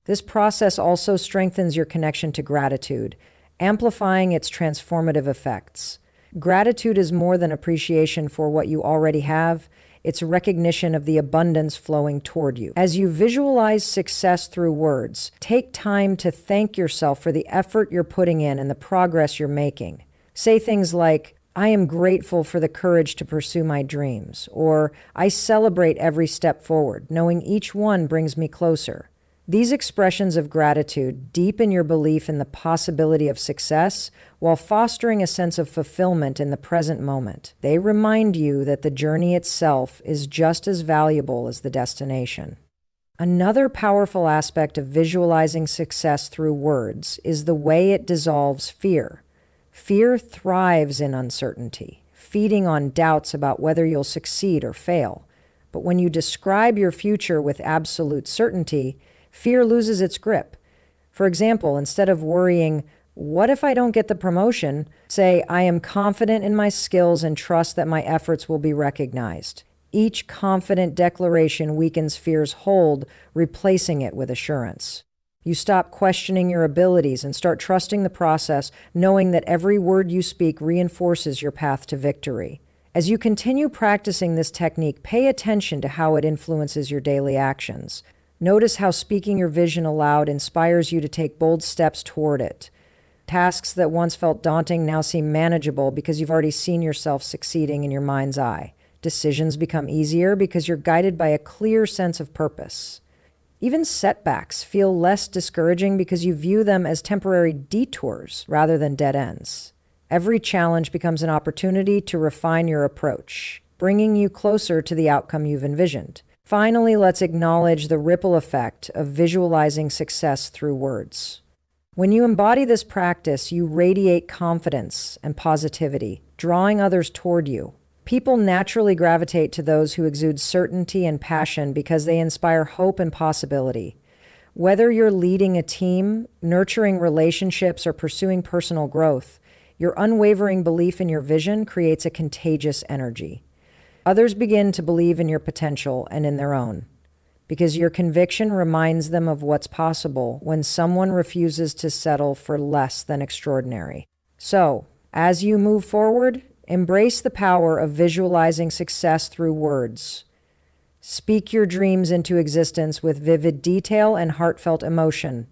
This process also strengthens your connection to gratitude, amplifying its transformative effects. Gratitude is more than appreciation for what you already have. It's recognition of the abundance flowing toward you. As you visualize success through words, take time to thank yourself for the effort you're putting in and the progress you're making. Say things like, "I am grateful for the courage to pursue my dreams," or "I celebrate every step forward, knowing each one brings me closer." These expressions of gratitude deepen your belief in the possibility of success while fostering a sense of fulfillment in the present moment. They remind you that the journey itself is just as valuable as the destination. Another powerful aspect of visualizing success through words is the way it dissolves fear. Fear thrives in uncertainty, feeding on doubts about whether you'll succeed or fail. But when you describe your future with absolute certainty, fear loses its grip. For example, instead of worrying, "What if I don't get the promotion?" say, "I am confident in my skills and trust that my efforts will be recognized." Each confident declaration weakens fear's hold, replacing it with assurance. You stop questioning your abilities and start trusting the process, knowing that every word you speak reinforces your path to victory. As you continue practicing this technique, pay attention to how it influences your daily actions. Notice how speaking your vision aloud inspires you to take bold steps toward it. Tasks that once felt daunting now seem manageable because you've already seen yourself succeeding in your mind's eye. Decisions become easier because you're guided by a clear sense of purpose. Even setbacks feel less discouraging because you view them as temporary detours rather than dead ends. Every challenge becomes an opportunity to refine your approach, bringing you closer to the outcome you've envisioned. Finally, let's acknowledge the ripple effect of visualizing success through words. When you embody this practice, you radiate confidence and positivity, drawing others toward you. People naturally gravitate to those who exude certainty and passion because they inspire hope and possibility. Whether you're leading a team, nurturing relationships, or pursuing personal growth, your unwavering belief in your vision creates a contagious energy. Others begin to believe in your potential and in their own, because your conviction reminds them of what's possible when someone refuses to settle for less than extraordinary. So, as you move forward, embrace the power of visualizing success through words. Speak your dreams into existence with vivid detail and heartfelt emotion.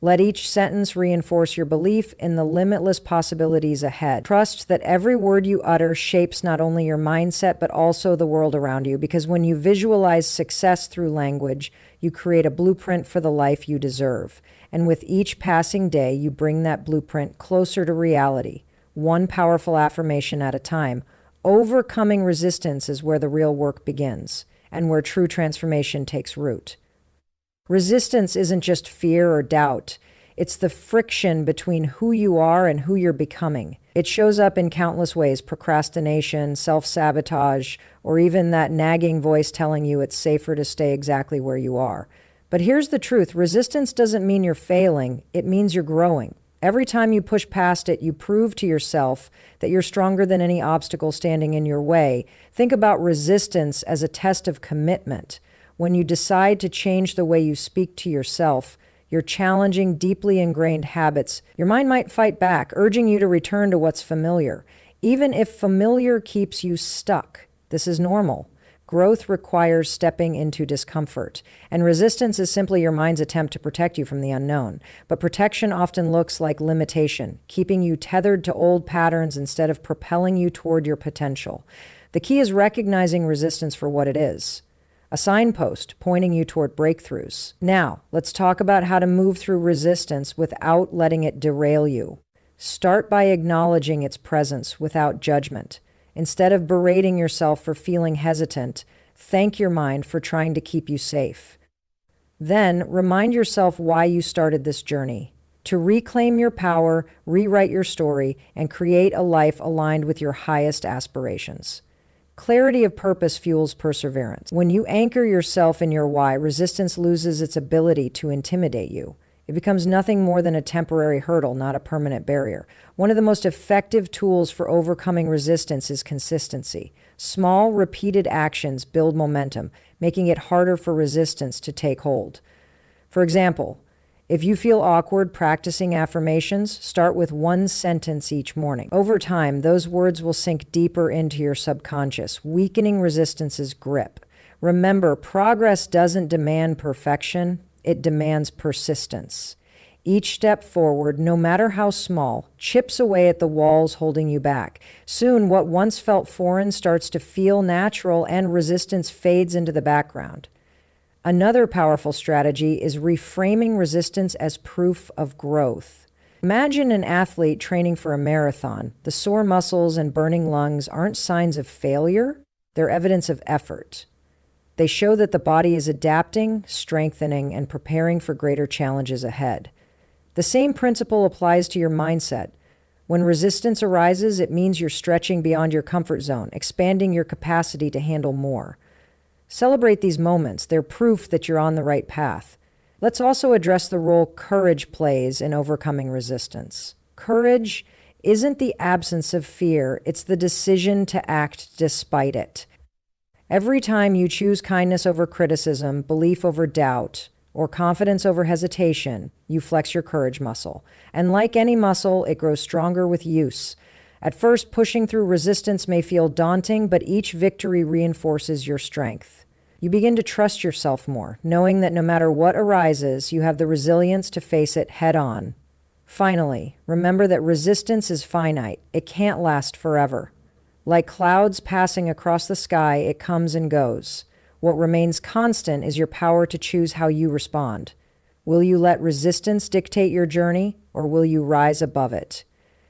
Let each sentence reinforce your belief in the limitless possibilities ahead. Trust that every word you utter shapes not only your mindset, but also the world around you. Because when you visualize success through language, you create a blueprint for the life you deserve. And with each passing day, you bring that blueprint closer to reality, one powerful affirmation at a time. Overcoming resistance is where the real work begins, and where true transformation takes root. Resistance isn't just fear or doubt. It's the friction between who you are and who you're becoming. It shows up in countless ways: procrastination, self-sabotage, or even that nagging voice telling you it's safer to stay exactly where you are. But here's the truth: resistance doesn't mean you're failing, it means you're growing. Every time you push past it, you prove to yourself that you're stronger than any obstacle standing in your way. Think about resistance as a test of commitment. When you decide to change the way you speak to yourself, you're challenging deeply ingrained habits. Your mind might fight back, urging you to return to what's familiar. Even if familiar keeps you stuck, this is normal. Growth requires stepping into discomfort, and resistance is simply your mind's attempt to protect you from the unknown. But protection often looks like limitation, keeping you tethered to old patterns instead of propelling you toward your potential. The key is recognizing resistance for what it is: a signpost pointing you toward breakthroughs. Now, let's talk about how to move through resistance without letting it derail you. Start by acknowledging its presence without judgment. Instead of berating yourself for feeling hesitant, thank your mind for trying to keep you safe. Then, remind yourself why you started this journey: to reclaim your power, rewrite your story, and create a life aligned with your highest aspirations. Clarity of purpose fuels perseverance. When you anchor yourself in your why, resistance loses its ability to intimidate you. It becomes nothing more than a temporary hurdle, not a permanent barrier. One of the most effective tools for overcoming resistance is consistency. Small, repeated actions build momentum, making it harder for resistance to take hold. For example, if you feel awkward practicing affirmations, start with one sentence each morning. Over time, those words will sink deeper into your subconscious, weakening resistance's grip. Remember, progress doesn't demand perfection, it demands persistence. Each step forward, no matter how small, chips away at the walls holding you back. Soon, what once felt foreign starts to feel natural, and resistance fades into the background. Another powerful strategy is reframing resistance as proof of growth. Imagine an athlete training for a marathon. The sore muscles and burning lungs aren't signs of failure, they're evidence of effort. They show that the body is adapting, strengthening, and preparing for greater challenges ahead. The same principle applies to your mindset. When resistance arises, it means you're stretching beyond your comfort zone, expanding your capacity to handle more. Celebrate these moments. They're proof that you're on the right path. Let's also address the role courage plays in overcoming resistance. Courage isn't the absence of fear, it's the decision to act despite it. Every time you choose kindness over criticism, belief over doubt, or confidence over hesitation, you flex your courage muscle. And like any muscle, it grows stronger with use. At first, pushing through resistance may feel daunting, but each victory reinforces your strength. You begin to trust yourself more, knowing that no matter what arises, you have the resilience to face it head on. Finally, remember that resistance is finite. It can't last forever. Like clouds passing across the sky, it comes and goes. What remains constant is your power to choose how you respond. Will you let resistance dictate your journey, or will you rise above it?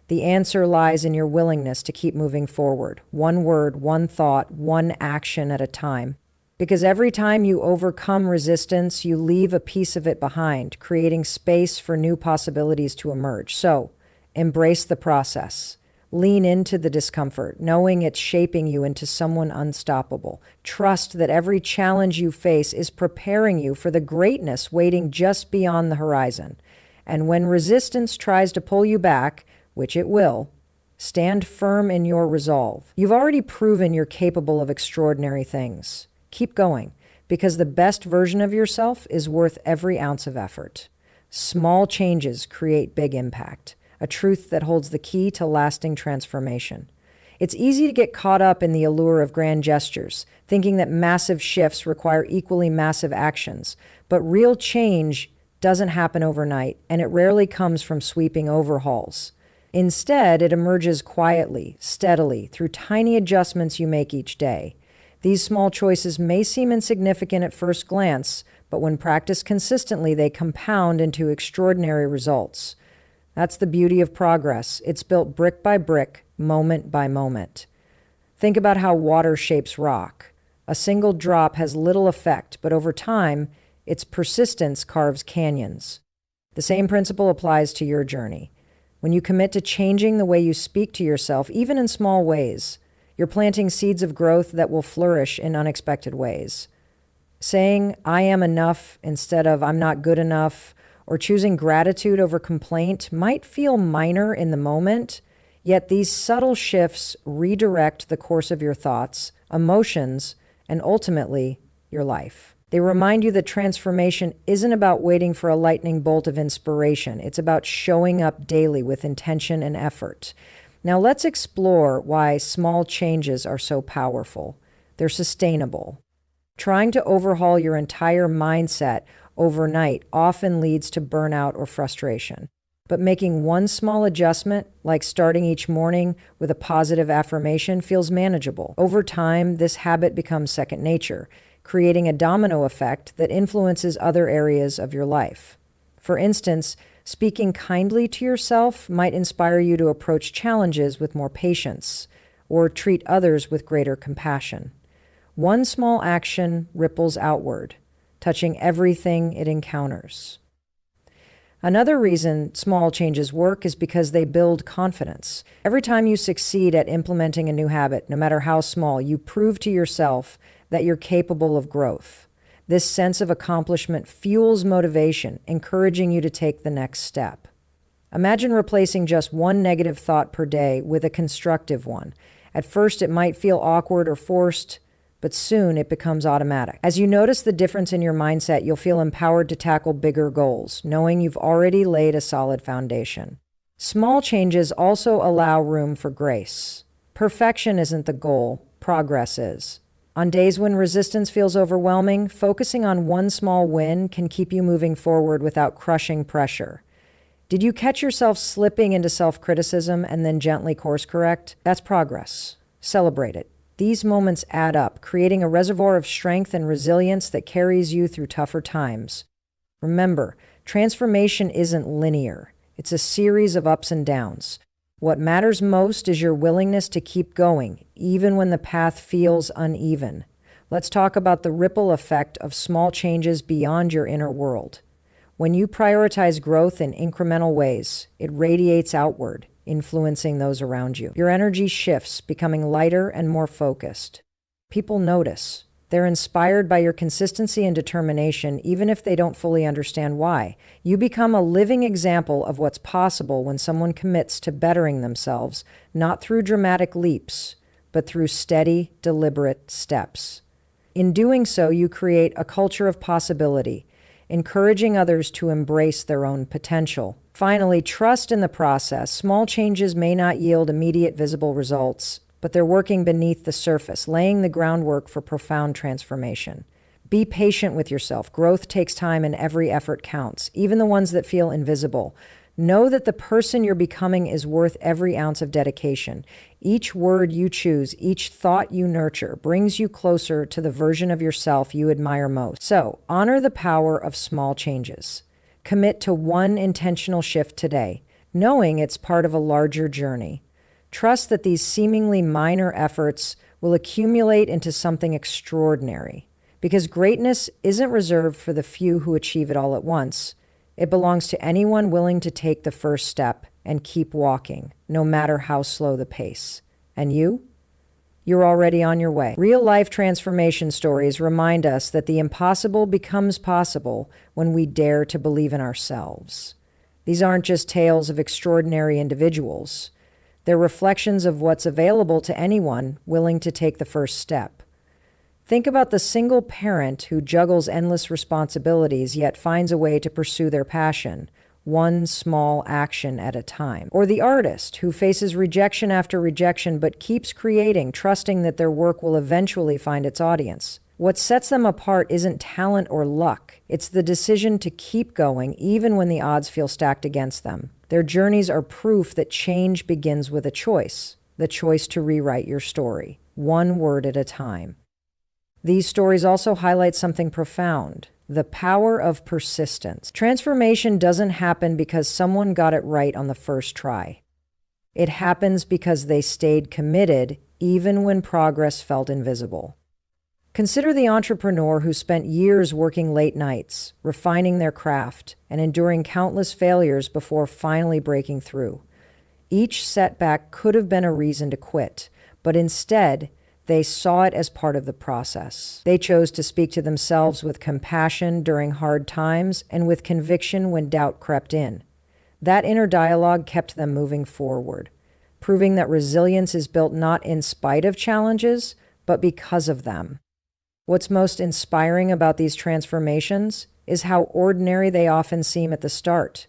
The answer lies in your willingness to keep moving forward, one word, one thought, one action at a time. Because every time you overcome resistance, you leave a piece of it behind, creating space for new possibilities to emerge. So, embrace the process. Lean into the discomfort, knowing it's shaping you into someone unstoppable. Trust that every challenge you face is preparing you for the greatness waiting just beyond the horizon. And when resistance tries to pull you back, which it will, stand firm in your resolve. You've already proven you're capable of extraordinary things. Keep going, because the best version of yourself is worth every ounce of effort. Small changes create big impact, a truth that holds the key to lasting transformation. It's easy to get caught up in the allure of grand gestures, thinking that massive shifts require equally massive actions. But real change doesn't happen overnight, and it rarely comes from sweeping overhauls. Instead, it emerges quietly, steadily, through tiny adjustments you make each day. These small choices may seem insignificant at first glance, but when practiced consistently, they compound into extraordinary results. That's the beauty of progress. It's built brick by brick, moment by moment. Think about how water shapes rock. A single drop has little effect, but over time, its persistence carves canyons. The same principle applies to your journey. When you commit to changing the way you speak to yourself, even in small ways, you're planting seeds of growth that will flourish in unexpected ways. Saying, "I am enough," instead of "I'm not good enough," or choosing gratitude over complaint might feel minor in the moment, yet these subtle shifts redirect the course of your thoughts, emotions, and ultimately, your life. They remind you that transformation isn't about waiting for a lightning bolt of inspiration. It's about showing up daily with intention and effort. Now let's explore why small changes are so powerful. They're sustainable. Trying to overhaul your entire mindset overnight often leads to burnout or frustration. But making one small adjustment, like starting each morning with a positive affirmation, feels manageable. Over time, this habit becomes second nature, creating a domino effect that influences other areas of your life. For instance, speaking kindly to yourself might inspire you to approach challenges with more patience or treat others with greater compassion. One small action ripples outward, touching everything it encounters. Another reason small changes work is because they build confidence. Every time you succeed at implementing a new habit, no matter how small, you prove to yourself that you're capable of growth. This sense of accomplishment fuels motivation, encouraging you to take the next step. Imagine replacing just one negative thought per day with a constructive one. At first, it might feel awkward or forced, but soon it becomes automatic. As you notice the difference in your mindset, you'll feel empowered to tackle bigger goals, knowing you've already laid a solid foundation. Small changes also allow room for grace. Perfection isn't the goal, progress is. On days when resistance feels overwhelming, focusing on one small win can keep you moving forward without crushing pressure. Did you catch yourself slipping into self-criticism and then gently course correct? That's progress. Celebrate it. These moments add up, creating a reservoir of strength and resilience that carries you through tougher times. Remember, transformation isn't linear. It's a series of ups and downs. What matters most is your willingness to keep going, even when the path feels uneven. Let's talk about the ripple effect of small changes beyond your inner world. When you prioritize growth in incremental ways, it radiates outward, influencing those around you. Your energy shifts, becoming lighter and more focused. People notice. They're inspired by your consistency and determination, even if they don't fully understand why. You become a living example of what's possible when someone commits to bettering themselves, not through dramatic leaps, but through steady, deliberate steps. In doing so, you create a culture of possibility, encouraging others to embrace their own potential. Finally, trust in the process. Small changes may not yield immediate visible results, but they're working beneath the surface, laying the groundwork for profound transformation. Be patient with yourself. Growth takes time and every effort counts, even the ones that feel invisible. Know that the person you're becoming is worth every ounce of dedication. Each word you choose, each thought you nurture, brings you closer to the version of yourself you admire most. So, honor the power of small changes. Commit to one intentional shift today, knowing it's part of a larger journey. Trust that these seemingly minor efforts will accumulate into something extraordinary, because greatness isn't reserved for the few who achieve it all at once. It belongs to anyone willing to take the first step and keep walking, no matter how slow the pace. And you? You're already on your way. Real-life transformation stories remind us that the impossible becomes possible when we dare to believe in ourselves. These aren't just tales of extraordinary individuals. They're reflections of what's available to anyone willing to take the first step. Think about the single parent who juggles endless responsibilities yet finds a way to pursue their passion, one small action at a time. Or the artist who faces rejection after rejection but keeps creating, trusting that their work will eventually find its audience. What sets them apart isn't talent or luck. It's the decision to keep going even when the odds feel stacked against them. Their journeys are proof that change begins with a choice, the choice to rewrite your story, one word at a time. These stories also highlight something profound: the power of persistence. Transformation doesn't happen because someone got it right on the first try. It happens because they stayed committed even when progress felt invisible. Consider the entrepreneur who spent years working late nights, refining their craft, and enduring countless failures before finally breaking through. Each setback could have been a reason to quit, but instead, they saw it as part of the process. They chose to speak to themselves with compassion during hard times and with conviction when doubt crept in. That inner dialogue kept them moving forward, proving that resilience is built not in spite of challenges, but because of them. What's most inspiring about these transformations is how ordinary they often seem at the start.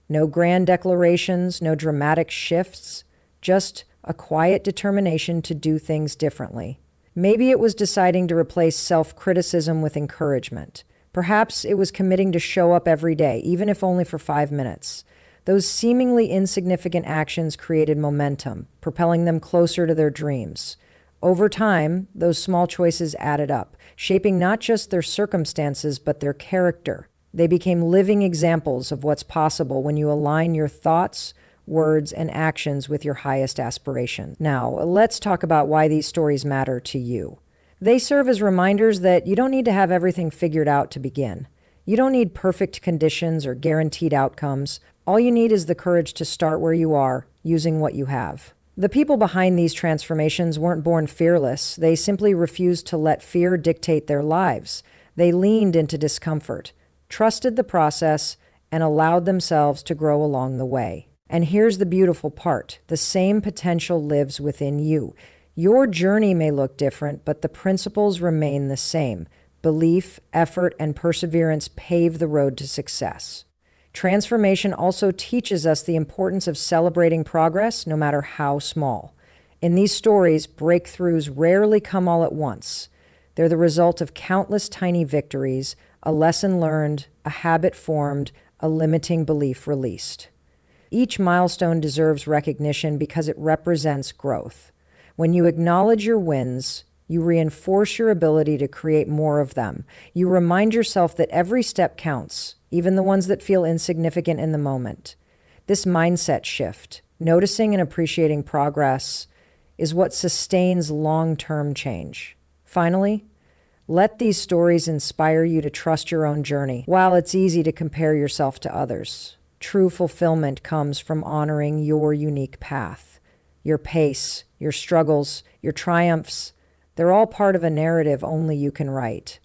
No grand declarations, no dramatic shifts, just a quiet determination to do things differently. Maybe it was deciding to replace self-criticism with encouragement. Perhaps it was committing to show up every day, even if only for 5 minutes. Those seemingly insignificant actions created momentum, propelling them closer to their dreams. Over time, those small choices added up, shaping not just their circumstances, but their character. They became living examples of what's possible when you align your thoughts, words, and actions with your highest aspirations. Now, let's talk about why these stories matter to you. They serve as reminders that you don't need to have everything figured out to begin. You don't need perfect conditions or guaranteed outcomes. All you need is the courage to start where you are, using what you have. The people behind these transformations weren't born fearless. They simply refused to let fear dictate their lives. They leaned into discomfort, trusted the process, and allowed themselves to grow along the way. And here's the beautiful part: the same potential lives within you. Your journey may look different, but the principles remain the same. Belief, effort, and perseverance pave the road to success. Transformation also teaches us the importance of celebrating progress, no matter how small. In these stories, breakthroughs rarely come all at once. They're the result of countless tiny victories, a lesson learned, a habit formed, a limiting belief released. Each milestone deserves recognition because it represents growth. When you acknowledge your wins, you reinforce your ability to create more of them. You remind yourself that every step counts, even the ones that feel insignificant in the moment. This mindset shift, noticing and appreciating progress, is what sustains long-term change. Finally, let these stories inspire you to trust your own journey. While it's easy to compare yourself to others, true fulfillment comes from honoring your unique path. Your pace, your struggles, your triumphs, they're all part of a narrative only you can write.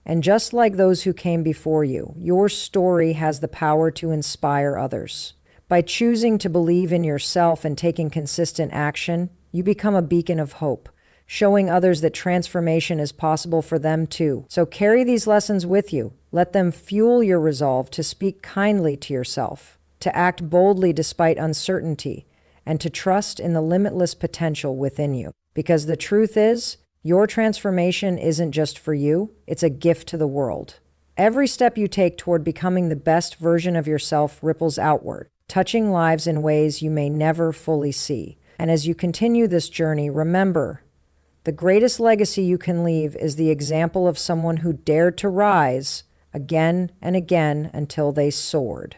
And just like those who came before you, your story has the power to inspire others. By choosing to believe in yourself and taking consistent action, you become a beacon of hope, showing others that transformation is possible for them too. So carry these lessons with you. Let them fuel your resolve to speak kindly to yourself, to act boldly despite uncertainty, and to trust in the limitless potential within you. Because the truth is, your transformation isn't just for you, it's a gift to the world. Every step you take toward becoming the best version of yourself ripples outward, touching lives in ways you may never fully see. And as you continue this journey, remember, the greatest legacy you can leave is the example of someone who dared to rise again and again until they soared.